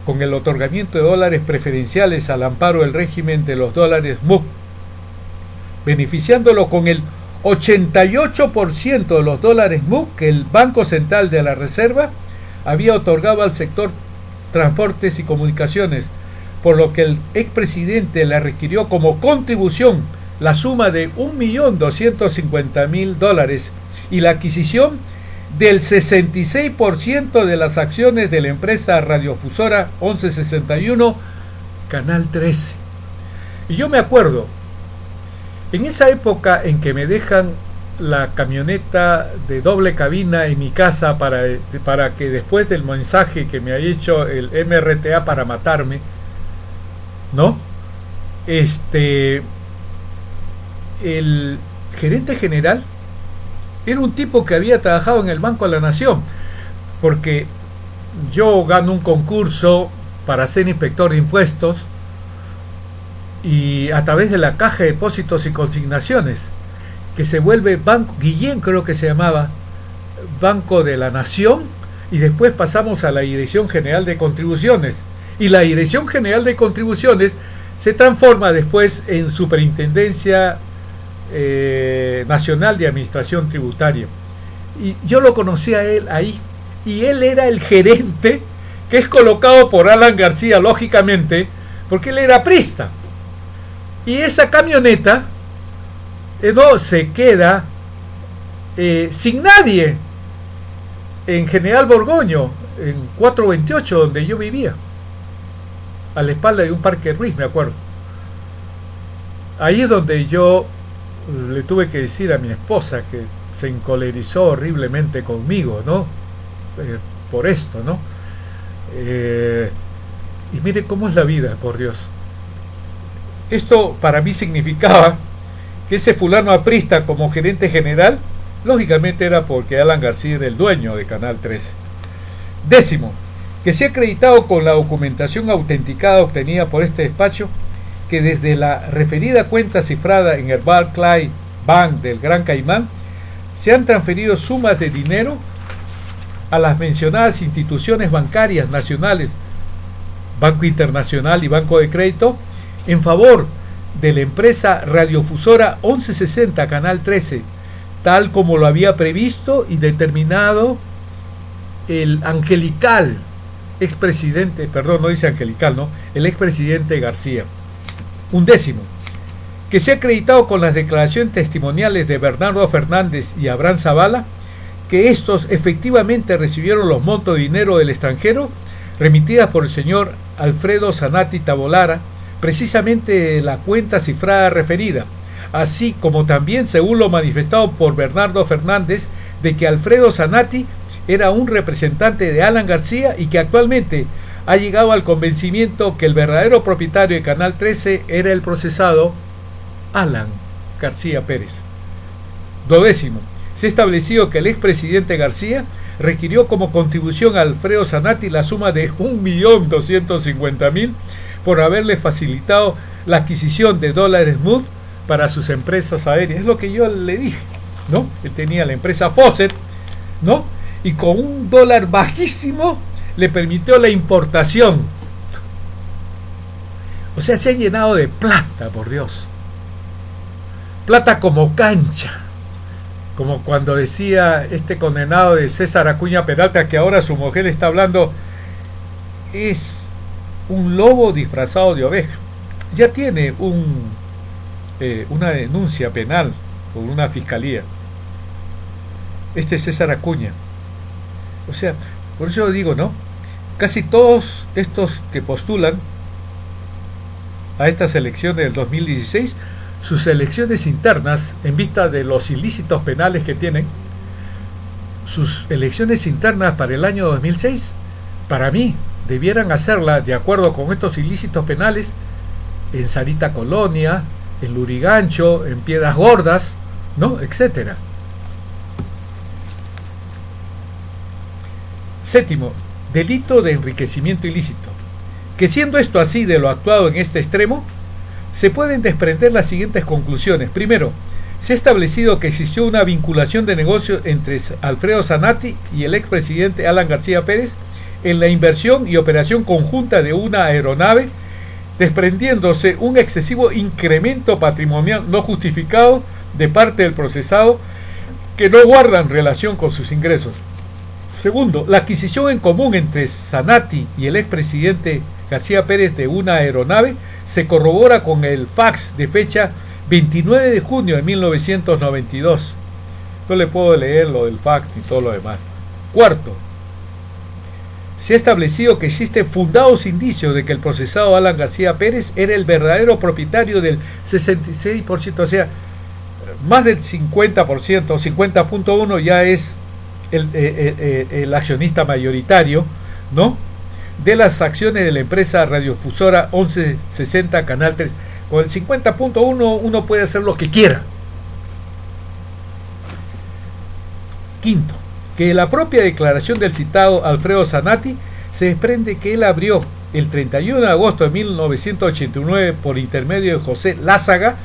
con el otorgamiento de dólares preferenciales al amparo del régimen de los dólares MUC, beneficiándolo con el 88% de los dólares MUC que el Banco Central de la Reserva había otorgado al sector transportes y comunicaciones, por lo que el expresidente le requirió como contribución la suma de $1.250.000 y la adquisición del 66% de las acciones de la empresa radiofusora 1161 Canal 13. Y yo me acuerdo, en esa época en que me dejan la camioneta de doble cabina en mi casa para que después del mensaje que me ha hecho el MRTA para matarme, ¿no? El gerente general era un tipo que había trabajado en el Banco de la Nación, porque yo gano un concurso para ser inspector de impuestos y a través de la Caja de Depósitos y Consignaciones, que se vuelve Banco Guillén, creo que se llamaba, Banco de la Nación, y después pasamos a la Dirección General de Contribuciones, y la Dirección General de Contribuciones se transforma después en Superintendencia Nacional de Administración Tributaria. Y yo lo conocí a él ahí, y él era el gerente que es colocado por Alan García, lógicamente, porque él era aprista. Y esa camioneta no se queda sin nadie en General Borgoño, en 428, donde yo vivía, a la espalda de un Parque Ruiz, me acuerdo. Ahí es donde yo le tuve que decir a mi esposa, que se encolerizó horriblemente conmigo, ¿no? Por esto, ¿no? Y mire cómo es la vida, por Dios. Esto para mí significaba que ese fulano aprista como gerente general, lógicamente era porque Alan García era el dueño de Canal 13. Décimo, que se ha acreditado con la documentación autenticada obtenida por este despacho que desde la referida cuenta cifrada en el Barclays Bank del Gran Caimán se han transferido sumas de dinero a las mencionadas instituciones bancarias nacionales, Banco Internacional y Banco de Crédito, en favor de la empresa radiofusora 1160 Canal 13, tal como lo había previsto y determinado el angelical expresidente, perdón, no dice angelical, no, el expresidente García. Undécimo, que se ha acreditado con las declaraciones testimoniales de Bernardo Fernández y Abraham Zavala que estos efectivamente recibieron los montos de dinero del extranjero remitidas por el señor Alfredo Zanatti Tabolara, precisamente la cuenta cifrada referida, así como también, según lo manifestado por Bernardo Fernández, de que Alfredo Zanatti era un representante de Alan García y que actualmente ha llegado al convencimiento que el verdadero propietario de Canal 13 era el procesado Alan García Pérez. Duodécimo, se ha establecido que el expresidente García requirió como contribución a Alfredo Zanatti la suma de 1.250.000 por haberle facilitado la adquisición de dólares MUD para sus empresas aéreas. Es lo que yo le dije, ¿no? Él tenía la empresa Fawcett, ¿no? Y con $1 bajísimo le permitió la importación. O sea, se han llenado de plata, por Dios. Plata como cancha. Como cuando decía este condenado de César Acuña Peralta, que ahora su mujer está hablando, es un lobo disfrazado de oveja. Ya tiene una denuncia penal por una fiscalía. Este es César Acuña. O sea, por eso digo, ¿no? Casi todos estos que postulan a estas elecciones del 2016, sus elecciones internas, en vista de los ilícitos penales que tienen, sus elecciones internas para el año 2006, para mí, debieran hacerlas de acuerdo con estos ilícitos penales en Sarita Colonia, en Lurigancho, en Piedras Gordas, ¿no? Etcétera. Séptimo, delito de enriquecimiento ilícito, que siendo esto así de lo actuado en este extremo, se pueden desprender las siguientes conclusiones. Primero, se ha establecido que existió una vinculación de negocio entre Alfredo Zanatti y el expresidente Alan García Pérez en la inversión y operación conjunta de una aeronave, desprendiéndose un excesivo incremento patrimonial no justificado de parte del procesado que no guardan relación con sus ingresos. Segundo, la adquisición en común entre Zanatti y el expresidente García Pérez de una aeronave se corrobora con el fax de fecha 29 de junio de 1992. No le puedo leer lo del fax y todo lo demás. Cuarto, se ha establecido que existen fundados indicios de que el procesado Alan García Pérez era el verdadero propietario del 66%. O sea, más del 50%, 50.1 ya es el accionista mayoritario, ¿no?, de las acciones de la empresa radiodifusora 1160 Canal 3. Con el 50.1 uno puede hacer lo que quiera. Quinto, que la propia declaración del citado Alfredo Zanatti se desprende que él abrió el 31 de agosto de 1989 por intermedio de José Lázaga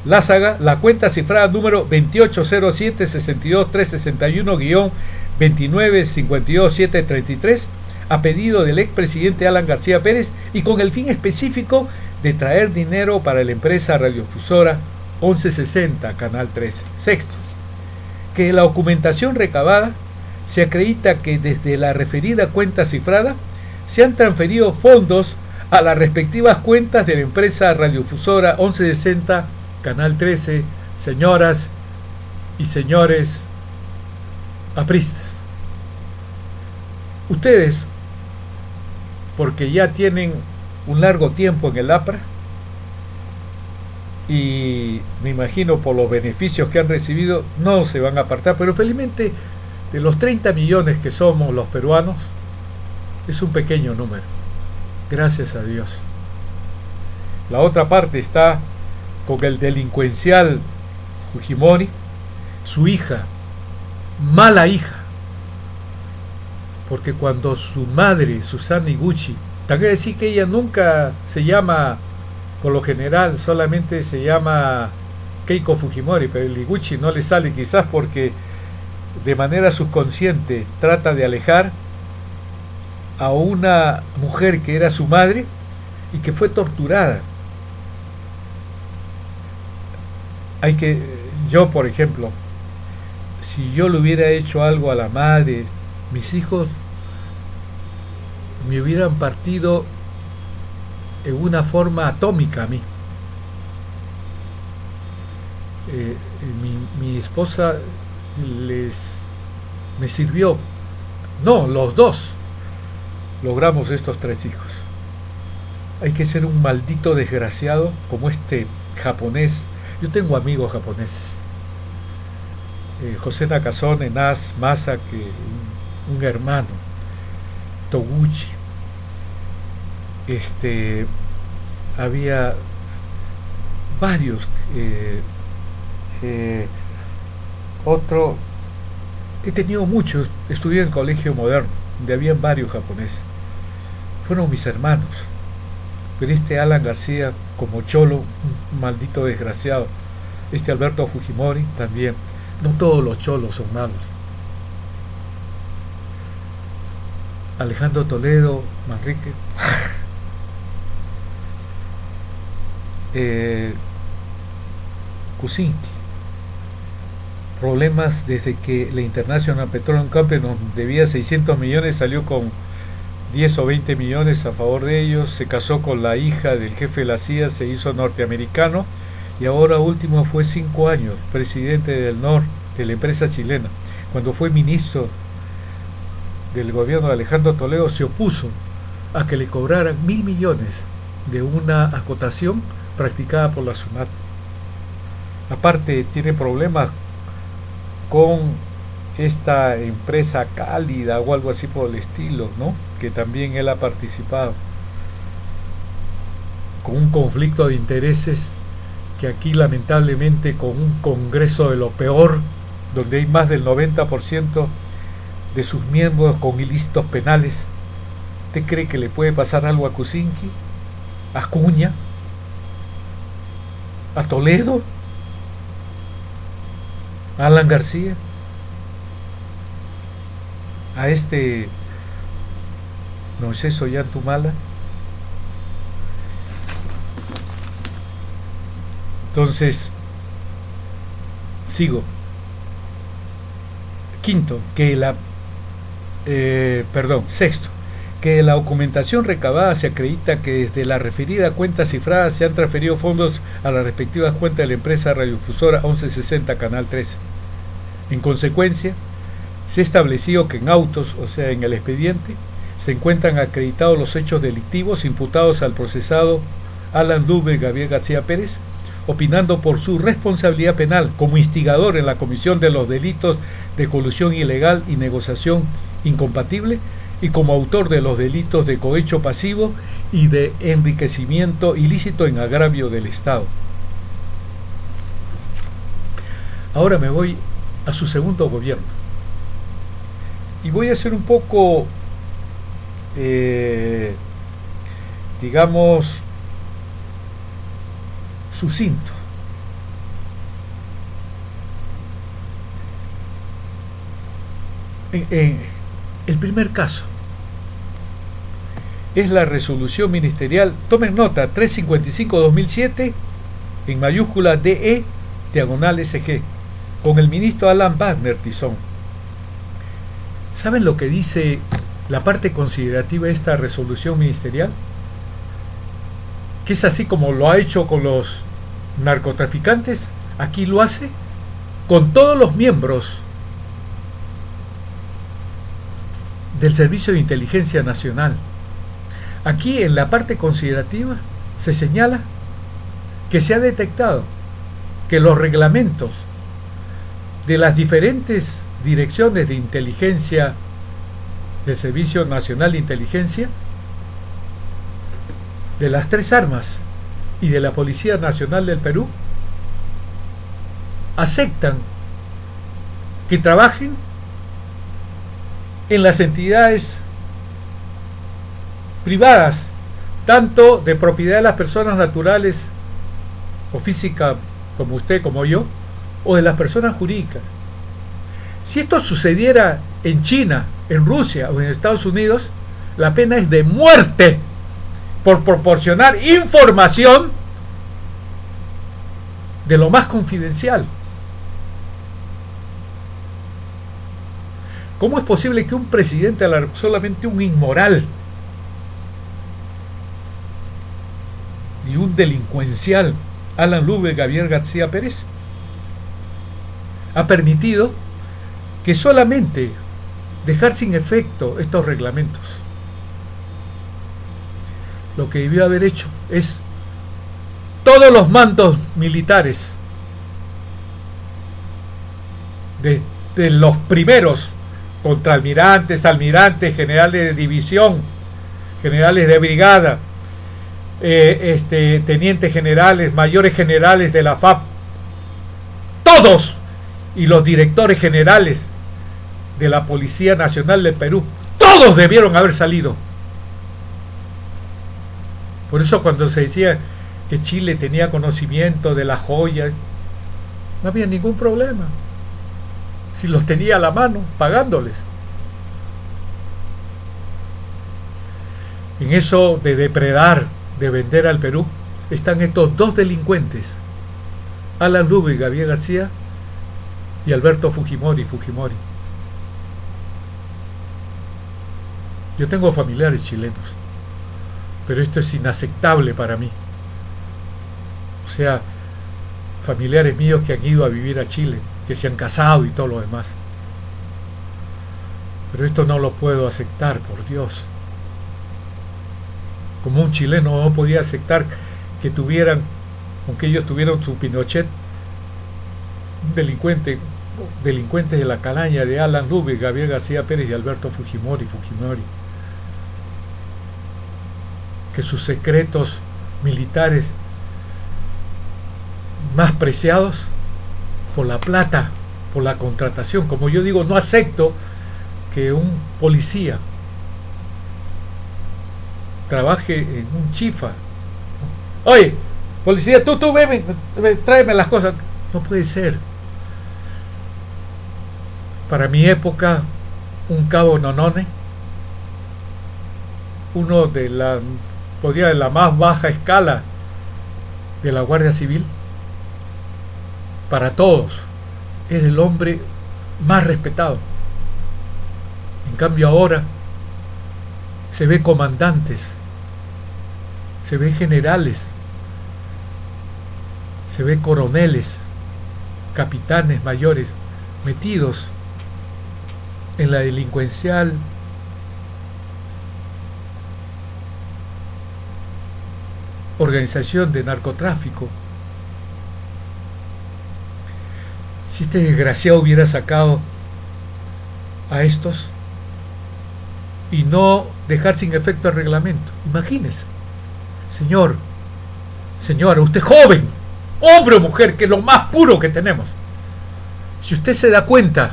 la cuenta cifrada número 2807-62361-2952733 a pedido del expresidente Alan García Pérez y con el fin específico de traer dinero para la empresa radiodifusora 1160 Canal 3. Sexto, que la documentación recabada se acredita que desde la referida cuenta cifrada se han transferido fondos a las respectivas cuentas de la empresa radiodifusora 1160 Canal 13, señoras y señores apristas. Ustedes, porque ya tienen un largo tiempo en el APRA y me imagino por los beneficios que han recibido, no se van a apartar, pero felizmente de los 30 millones que somos los peruanos, es un pequeño número, gracias a Dios. La otra parte está con el delincuencial Fujimori, su hija, mala hija, porque cuando su madre, Susana Iguchi, tengo que decir que ella nunca se llama, por lo general solamente se llama Keiko Fujimori, pero el Iguchi no le sale quizás porque de manera subconsciente trata de alejar a una mujer que era su madre y que fue torturada. Yo por ejemplo, si yo le hubiera hecho algo a la madre, mis hijos me hubieran partido en una forma atómica a mí. Mi esposa me sirvió, no, los dos logramos estos 3 hijos. Hay que ser un maldito desgraciado como este japonés. Yo tengo amigos japoneses, José Nakazone, Nas Masa, que un hermano, Toguchi, había varios, otro, he tenido muchos, estudié en colegio moderno, donde habían varios japoneses, fueron mis hermanos, pero este Alan García, como cholo, un maldito desgraciado, este Alberto Fujimori también, no todos los cholos son malos. Alejandro Toledo, Manrique, Kuczynski, problemas desde que la International Petroleum Company nos debía 600 millones, salió con 10 o 20 millones a favor de ellos, se casó con la hija del jefe de la CIA, se hizo norteamericano y ahora último fue 5 años presidente del NOR, de la empresa chilena. Cuando fue ministro del gobierno de Alejandro Toledo se opuso a que le cobraran 1.000 millones de una acotación practicada por la SUNAT. Aparte tiene problemas con esta empresa Cálida o algo así por el estilo, ¿no?, que también él ha participado, con un conflicto de intereses que aquí lamentablemente, con un congreso de lo peor, donde hay más del 90% de sus miembros con ilícitos penales, ¿usted cree que le puede pasar algo a Kuczynski, a Acuña, a Toledo, a Alan García, a este Moisés Ollantumala? Entonces, sigo. Quinto, sexto, que la documentación recabada se acredita que desde la referida cuenta cifrada se han transferido fondos a las respectivas cuentas de la empresa radiodifusora 1160 Canal 13. En consecuencia, se ha establecido que en autos, o sea, en el expediente, se encuentran acreditados los hechos delictivos imputados al procesado Alan Lube Gabriel García Pérez, opinando por su responsabilidad penal como instigador en la comisión de los delitos de colusión ilegal y negociación incompatible, y como autor de los delitos de cohecho pasivo y de enriquecimiento ilícito en agravio del Estado. Ahora me voy a su segundo gobierno y voy a ser un poco, digamos, sucinto. El primer caso es la resolución ministerial, tomen nota, 355-2007, en mayúscula DE, diagonal SG, con el ministro Alan Wagner Tizón. ¿Saben lo que dice la parte considerativa de esta resolución ministerial? Que es así como lo ha hecho con los narcotraficantes, aquí lo hace con todos los miembros del Servicio de Inteligencia Nacional. Aquí en la parte considerativa se señala que se ha detectado que los reglamentos de las diferentes direcciones de inteligencia del Servicio Nacional de Inteligencia, de las tres armas y de la Policía Nacional del Perú, aceptan que trabajen en las entidades privadas, tanto de propiedad de las personas naturales o físicas como usted, como yo, o de las personas jurídicas. Si esto sucediera en China, en Rusia o en Estados Unidos, la pena es de muerte por proporcionar información de lo más confidencial. ¿Cómo es posible que un presidente, solamente un inmoral y un delincuencial, Alan Lube Gabriel García Pérez, ha permitido que solamente dejar sin efecto estos reglamentos? Lo que debió haber hecho es todos los mandos militares, de los primeros contraalmirantes, almirantes, generales de división, generales de brigada, tenientes generales, mayores generales de la FAP, todos, y los directores generales de la Policía Nacional del Perú, todos debieron haber salido. Por eso cuando se decía que Chile tenía conocimiento de las joyas, no había ningún problema, si los tenía a la mano, pagándoles. En eso de depredar, de vender al Perú, están estos dos delincuentes, Alan Lube y Gabriel García, y Alberto Fujimori. Yo tengo familiares chilenos, pero esto es inaceptable para mí. O sea, familiares míos que han ido a vivir a Chile, que se han casado y todo lo demás. Pero esto no lo puedo aceptar, por Dios. Como un chileno no podía aceptar que tuvieran, aunque ellos tuvieron su Pinochet, un delincuentes de la calaña de Alan Lube, Gabriel García Pérez y Alberto Fujimori, que sus secretos militares más preciados, por la plata, por la contratación. Como yo digo, no acepto que un policía trabaje en un chifa. Oye, policía, tú ven, tráeme las cosas. No puede ser. Para mi época, un cabo Nonone, uno de la más baja escala de la Guardia Civil, para todos era el hombre más respetado. En cambio ahora se ve comandantes, se ve generales, se ve coroneles, capitanes mayores metidos en la delincuencial organización de narcotráfico Si este desgraciado hubiera sacado a estos y no dejar sin efecto el reglamento. Imagínese, señora, usted joven, hombre o mujer, que es lo más puro que tenemos. Si usted se da cuenta,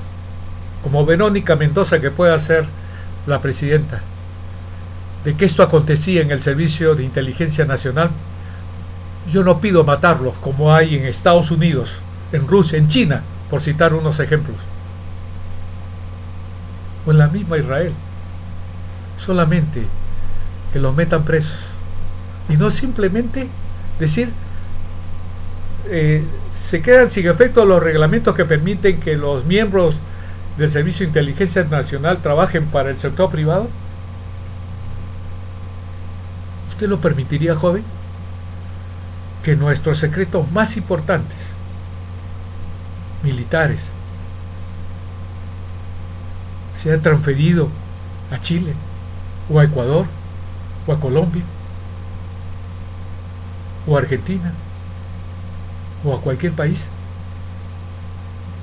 como Verónica Mendoza, que puede ser la presidenta, de que esto acontecía en el Servicio de Inteligencia Nacional, yo no pido matarlos como hay en Estados Unidos, en Rusia, en China, por citar unos ejemplos, o en la misma Israel. Solamente que los metan presos y no simplemente decir se quedan sin efecto los reglamentos que permiten que los miembros del Servicio de Inteligencia Nacional trabajen para el sector privado. ¿Usted lo permitiría, joven? Que nuestros secretos más importantes, militares, sean transferidos a Chile, o a Ecuador, o a Colombia, o a Argentina, o a cualquier país.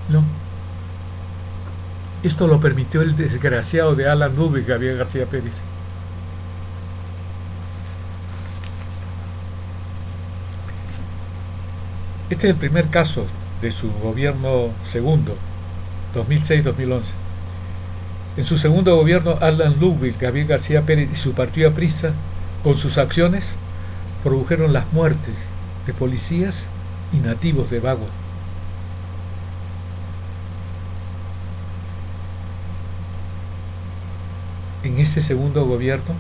No. Esto lo permitió el desgraciado de Alan Ludwig, Gabriel García Pérez. Este es el primer caso de su gobierno segundo, 2006-2011. En su segundo gobierno, Alan Ludwig, Gabriel García Pérez y su partido aprista, con sus acciones, produjeron las muertes de policías y nativos de Bagua. En este segundo gobierno,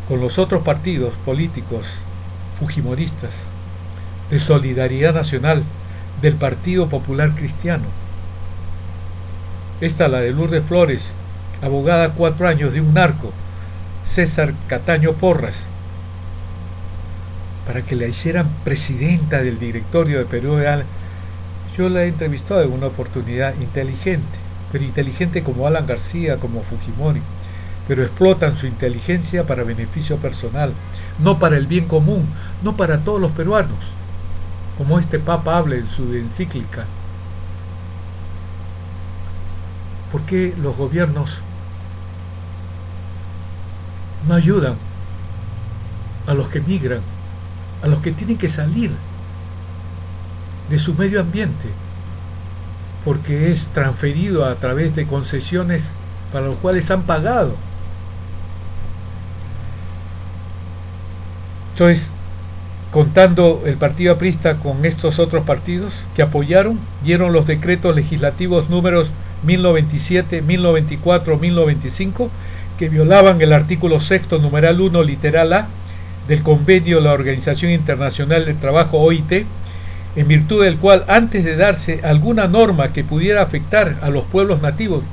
con los otros partidos políticos fujimoristas, de Solidaridad Nacional, del Partido Popular Cristiano, esta, la de Lourdes Flores, abogada 4 años de un narco, César Cataño Porras, para que la hicieran presidenta del directorio de Perú. Yo la he entrevistado en una oportunidad, inteligente, pero inteligente como Alan García, como Fujimori, pero explotan su inteligencia para beneficio personal, no para el bien común, no para todos los peruanos, como este Papa habla en su encíclica. ¿Por qué los gobiernos no ayudan a los que migran, a los que tienen que salir de su medio ambiente? Porque es transferido a través de concesiones para los cuales han pagado. Entonces, contando el partido aprista con estos otros partidos que apoyaron, dieron los decretos legislativos números 1097, 1094, 1095, que violaban el artículo 6, numeral 1, literal A, del convenio de la Organización Internacional del Trabajo, OIT, en virtud del cual, antes de darse alguna norma que pudiera afectar a los pueblos nativos,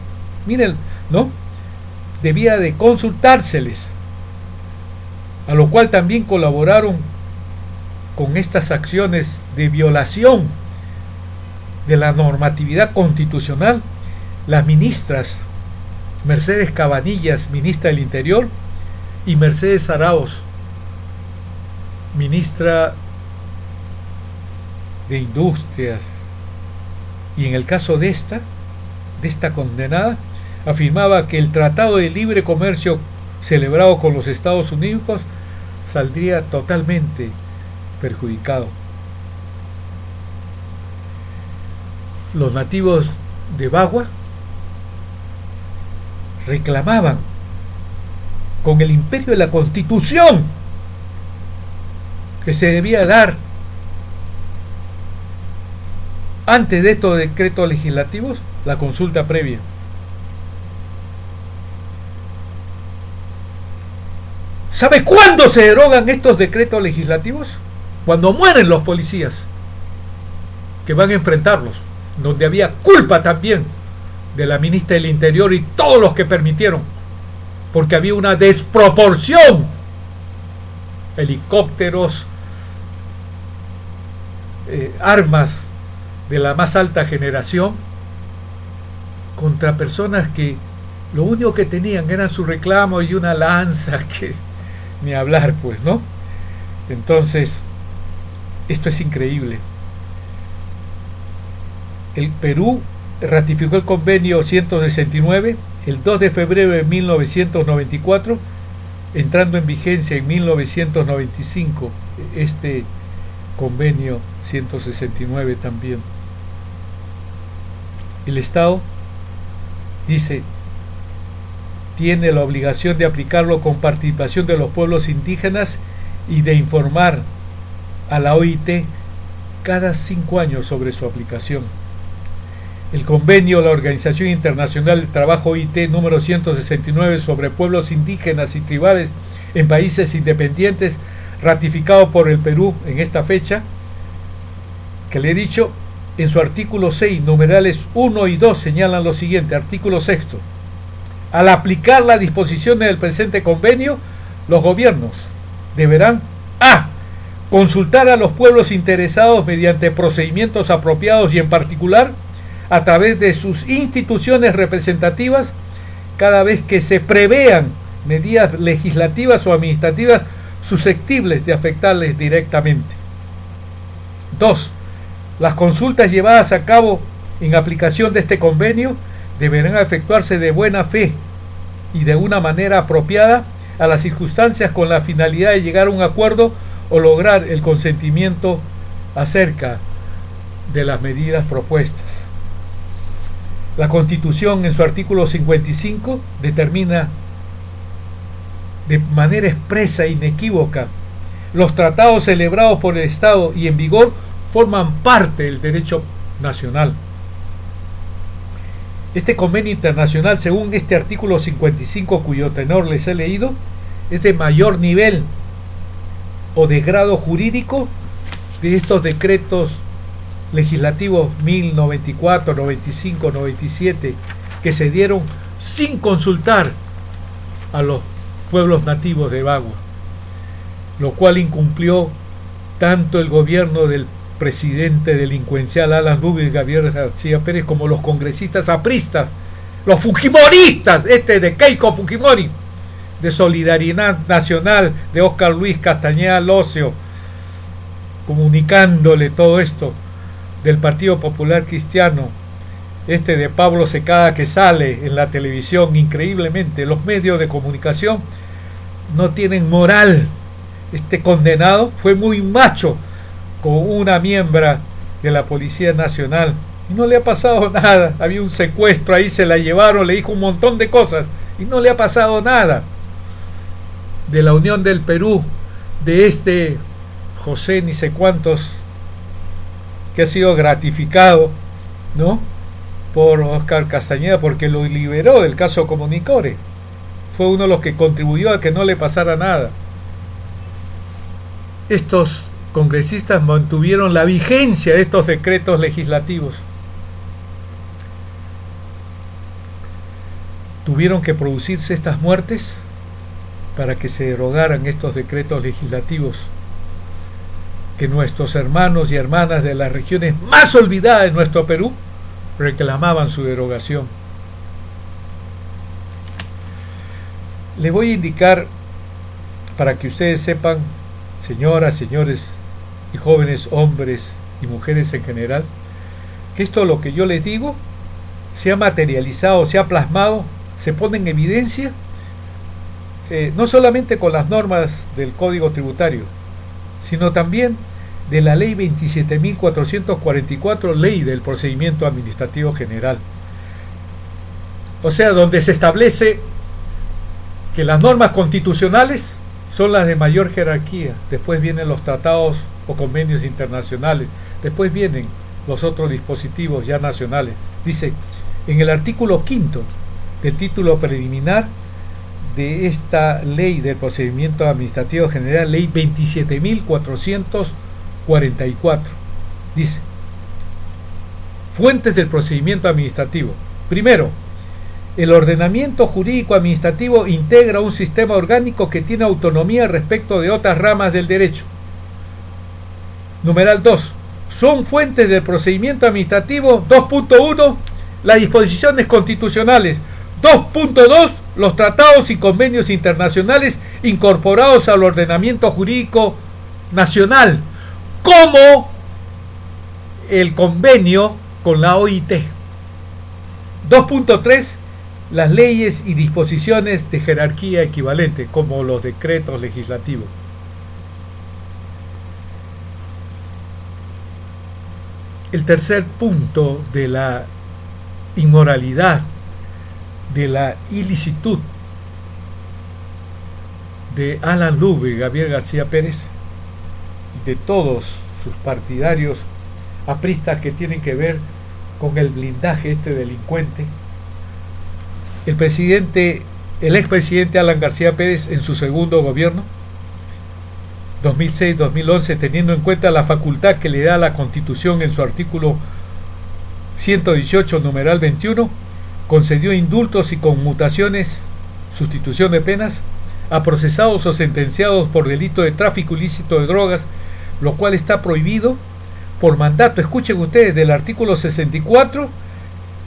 miren, ¿no?, debía de consultárseles, a lo cual también colaboraron con estas acciones de violación de la normatividad constitucional las ministras Mercedes Cabanillas, ministra del Interior, y Mercedes Arauz, ministra de Industrias. Y en el caso de esta condenada, afirmaba que el Tratado de Libre Comercio celebrado con los Estados Unidos saldría totalmente perjudicado. Los nativos de Bagua reclamaban con el imperio de la Constitución que se debía dar antes de estos decretos legislativos la consulta previa. ¿Sabe cuándo se derogan estos decretos legislativos? Cuando mueren los policías que van a enfrentarlos, donde había culpa también de la ministra del Interior y todos los que permitieron, porque había una desproporción. Helicópteros, armas de la más alta generación contra personas que lo único que tenían eran su reclamo y una lanza, que ni hablar, pues, ¿no? Entonces, esto es increíble. el Perú ratificó el convenio 169 el 2 de febrero de 1994, entrando en vigencia en 1995 este convenio 169 también. El Estado, dice, tiene la obligación de aplicarlo con participación de los pueblos indígenas y de informar a la OIT cada 5 años sobre su aplicación. El convenio de la Organización Internacional del Trabajo OIT número 169 sobre pueblos indígenas y tribales en países independientes, ratificado por el Perú en esta fecha, que le he dicho, en su artículo 6, numerales 1 y 2 señalan lo siguiente. Artículo 6. Al aplicar las disposiciones del presente convenio, los gobiernos deberán a. Consultar a los pueblos interesados mediante procedimientos apropiados y en particular a través de sus instituciones representativas cada vez que se prevean medidas legislativas o administrativas susceptibles de afectarles directamente. 2. Las consultas llevadas a cabo en aplicación de este convenio deberán efectuarse de buena fe y de una manera apropiada a las circunstancias con la finalidad de llegar a un acuerdo o lograr el consentimiento acerca de las medidas propuestas. La Constitución en su artículo 55 determina de manera expresa e inequívoca: los tratados celebrados por el Estado y en vigor forman parte del derecho nacional. Este convenio internacional, según este artículo 55, cuyo tenor les he leído, es de mayor nivel o de grado jurídico de estos decretos legislativos 1094, 95, 97, que se dieron sin consultar a los pueblos nativos de Bagua, lo cual incumplió tanto el gobierno del presidente delincuencial Alan Rubio y Gabriel García Pérez como los congresistas apristas, los fujimoristas, de Keiko Fujimori, de Solidaridad Nacional, de Óscar Luis Castañeda Locio, comunicándole todo esto, del Partido Popular Cristiano, de Pablo Secada, que sale en la televisión increíblemente. Los medios de comunicación no tienen moral. Este condenado fue muy macho con una miembro de la Policía Nacional y no le ha pasado nada. Había un secuestro ahí, se la llevaron, le dijo un montón de cosas y no le ha pasado nada. De la Unión del Perú, de José ni sé cuántos, que ha sido gratificado, ¿no?, por Óscar Castañeda, porque lo liberó del caso Comunicore. Fue uno de los que contribuyó a que no le pasara nada. Estos congresistas mantuvieron la vigencia de estos decretos legislativos. Tuvieron que producirse estas muertes para que se derogaran estos decretos legislativos, que nuestros hermanos y hermanas de las regiones más olvidadas de nuestro Perú reclamaban su derogación. Les voy a indicar, para que ustedes sepan, señoras, señores y jóvenes hombres y mujeres en general, que esto, lo que yo les digo, se ha materializado, se ha plasmado, se pone en evidencia, no solamente con las normas del Código Tributario, sino también de la Ley 27.444, Ley del Procedimiento Administrativo General. O sea, donde se establece que las normas constitucionales son las de mayor jerarquía, después vienen los tratados o convenios internacionales, después vienen los otros dispositivos ya nacionales. Dice, en el artículo 5 del título preliminar de esta Ley del Procedimiento Administrativo General, Ley 27.444, dice: fuentes del procedimiento administrativo. Primero, el ordenamiento jurídico administrativo integra un sistema orgánico que tiene autonomía respecto de otras ramas del derecho. Numeral 2. Son fuentes del procedimiento administrativo: 2.1, las disposiciones constitucionales; 2.2, los tratados y convenios internacionales incorporados al ordenamiento jurídico nacional, como el convenio con la OIT. 2.3. Las leyes y disposiciones de jerarquía equivalente, como los decretos legislativos. El tercer punto de la inmoralidad, de la ilicitud de Alan Lube y Gabriel García Pérez, de todos sus partidarios apristas que tienen que ver con el blindaje este delincuente. El expresidente Alan García Pérez, en su segundo gobierno, 2006-2011, teniendo en cuenta la facultad que le da la Constitución en su artículo 118, numeral 21, concedió indultos y conmutaciones, sustitución de penas, a procesados o sentenciados por delito de tráfico ilícito de drogas, lo cual está prohibido por mandato, escuchen ustedes, del artículo 64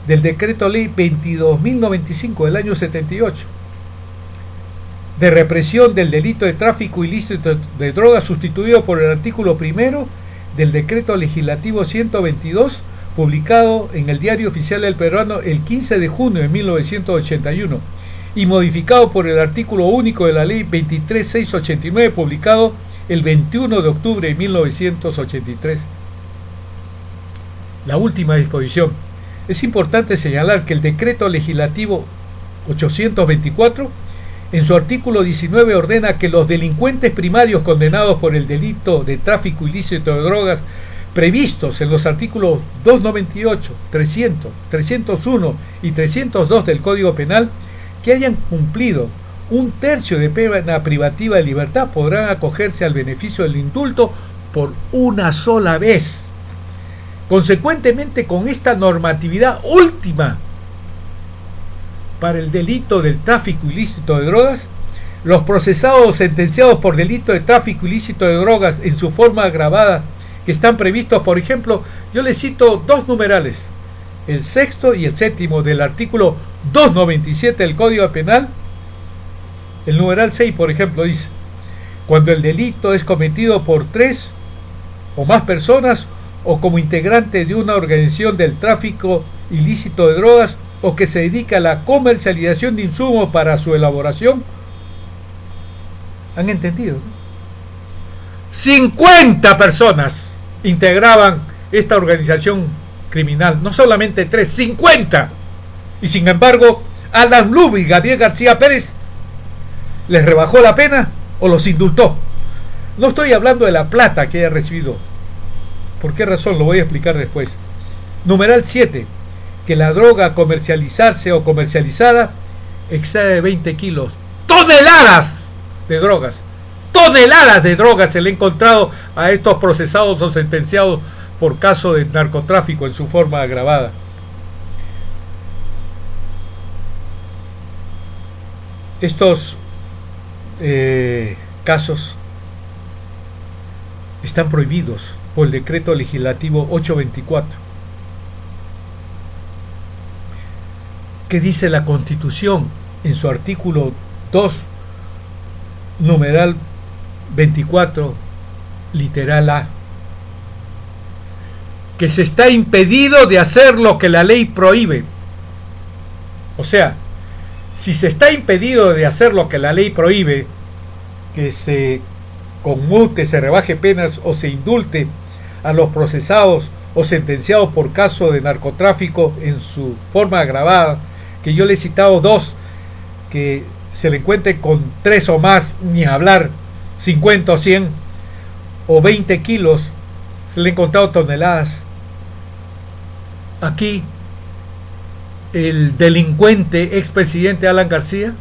del decreto ley 22.095 del año 78, de represión del delito de tráfico ilícito de drogas, sustituido por el artículo primero del decreto legislativo 122, publicado en el Diario Oficial del Peruano el 15 de junio de 1981, y modificado por el artículo único de la ley 23.689, publicado el 21 de octubre de 1983. La última disposición. Es importante señalar que el decreto legislativo 824, en su artículo 19, ordena que los delincuentes primarios condenados por el delito de tráfico ilícito de drogas previstos en los artículos 298, 300, 301 y 302 del Código Penal, que hayan cumplido un tercio de pena privativa de libertad, podrán acogerse al beneficio del indulto por una sola vez. Consecuentemente, con esta normatividad última para el delito del tráfico ilícito de drogas, los procesados o sentenciados por delito de tráfico ilícito de drogas en su forma agravada, que están previstos, por ejemplo, yo les cito dos numerales, el sexto y el séptimo del artículo 297 del Código Penal. El numeral 6, por ejemplo, dice: cuando el delito es cometido por 3 o más personas o como integrante de una organización del tráfico ilícito de drogas, o que se dedica a la comercialización de insumos para su elaboración. ¿Han entendido? 50 personas integraban esta organización criminal, no solamente 3, 50. Y sin embargo, Alan Lube y Gabriel García Pérez les rebajó la pena o los indultó. No estoy hablando de la plata que haya recibido. ¿Por qué razón? Lo voy a explicar después. Numeral 7. Que la droga a comercializarse o comercializada excede 20 kilos. ¡Toneladas de drogas! ¡Toneladas de drogas se le ha encontrado a estos procesados o sentenciados por caso de narcotráfico en su forma agravada! Estos casos están prohibidos por el decreto legislativo 824. ¿Qué dice la Constitución en su artículo 2, numeral 24, literal A? Que se está impedido de hacer lo que la ley prohíbe. O sea, si se está impedido de hacer lo que la ley prohíbe, que se conmute, se rebaje penas o se indulte a los procesados o sentenciados por caso de narcotráfico en su forma agravada, que yo le he citado dos, que se le encuentre con 3 o más, ni hablar, 50 o 100 o 20 kilos, se le han encontrado toneladas. Aquí el delincuente expresidente Alan García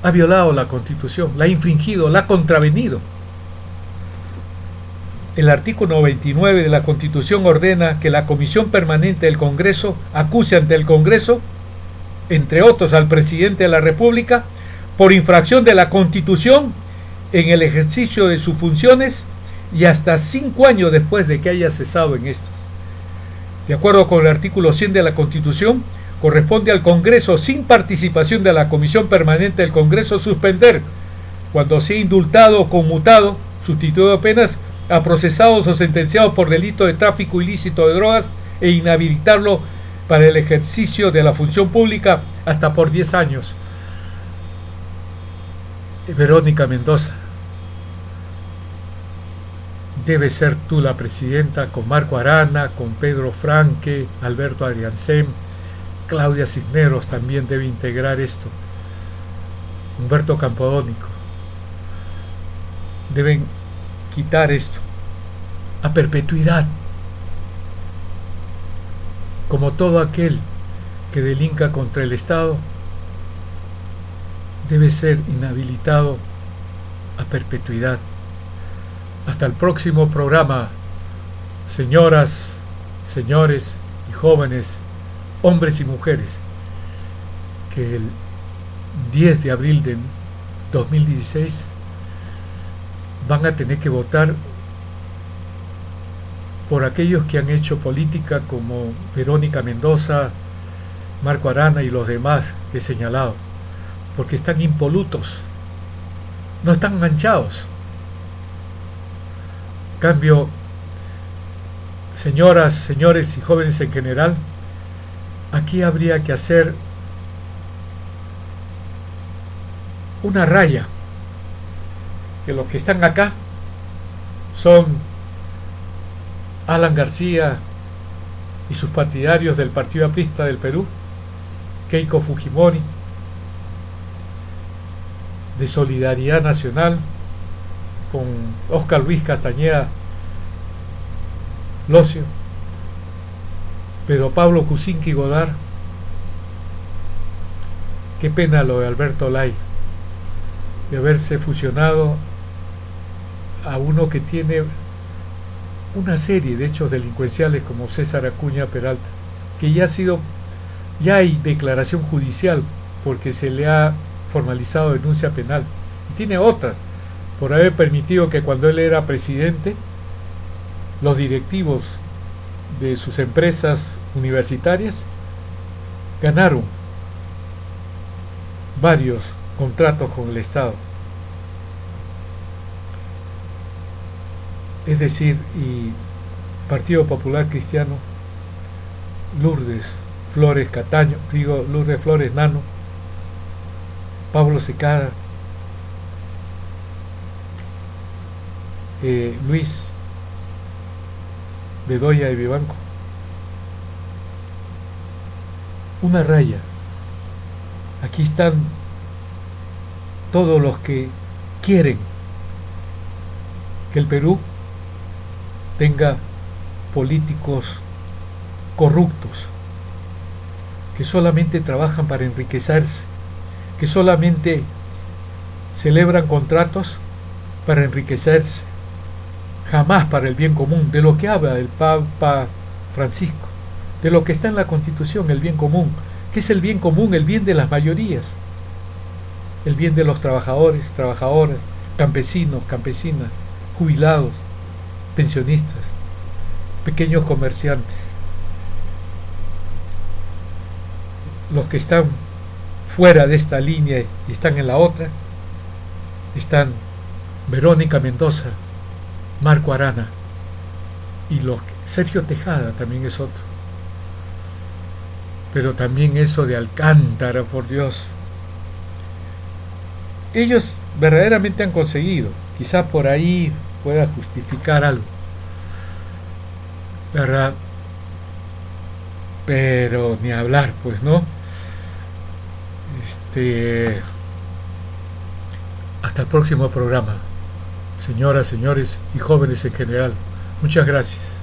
ha violado la Constitución, la ha infringido, la ha contravenido. El artículo 99 de la Constitución ordena que la Comisión Permanente del Congreso acuse ante el Congreso, entre otros, al presidente de la República por infracción de la Constitución en el ejercicio de sus funciones y hasta 5 años después de que haya cesado en estas. De acuerdo con el artículo 100 de la Constitución, corresponde al Congreso, sin participación de la Comisión Permanente del Congreso, suspender, cuando sea indultado o conmutado, sustituido de penas, a procesados o sentenciados por delito de tráfico ilícito de drogas e inhabilitarlo para el ejercicio de la función pública hasta por 10 años. Verónica Mendoza, debes ser tú la presidenta, con Marco Arana, con Pedro Franque, Alberto Ariancem, Claudia Cisneros también debe integrar esto, Humberto Campodónico. Deben quitar esto a perpetuidad, como todo aquel que delinca contra el Estado debe ser inhabilitado a perpetuidad. Hasta el próximo programa, señoras, señores y jóvenes, hombres y mujeres, que el 10 de abril de 2016 van a tener que votar por aquellos que han hecho política como Verónica Mendoza, Marco Arana y los demás que he señalado, porque están impolutos, no están manchados. En cambio, señoras, señores y jóvenes en general, aquí habría que hacer una raya, que los que están acá son Alan García y sus partidarios del Partido Aprista del Perú, Keiko Fujimori, de Solidaridad Nacional, con Óscar Luis Castañeda Locio, Pedro Pablo Kuczynski Godard. Qué pena lo de Alberto Lay, de haberse fusionado a uno que tiene una serie de hechos delincuenciales como César Acuña Peralta, que ya hay declaración judicial porque se le ha formalizado denuncia penal, y tiene otras por haber permitido que cuando él era presidente los directivos de sus empresas universitarias ganaron varios contratos con el Estado. Es decir, y Partido Popular Cristiano, Lourdes Flores Cataño, Lourdes Flores Nano, Pablo Secada, Luis Bedoya de Vivanco. Una raya. Aquí están todos los que quieren que el Perú tenga políticos corruptos, que solamente trabajan para enriquecerse, que solamente celebran contratos para enriquecerse, jamás para el bien común, de lo que habla el Papa Francisco, de lo que está en la Constitución, el bien común. ¿Qué es el bien común? El bien de las mayorías, el bien de los trabajadores, trabajadoras, campesinos, campesinas, jubilados, pensionistas, pequeños comerciantes. Los que están fuera de esta línea y están en la otra, están Verónica Mendoza, Marco Arana y Sergio Tejada también es otro. Pero también eso de Alcántara, por Dios. Ellos verdaderamente han conseguido, quizás por ahí pueda justificar algo, ¿verdad? Pero ni hablar, pues, ¿no? Hasta el próximo programa, señoras, señores y jóvenes en general. Muchas gracias.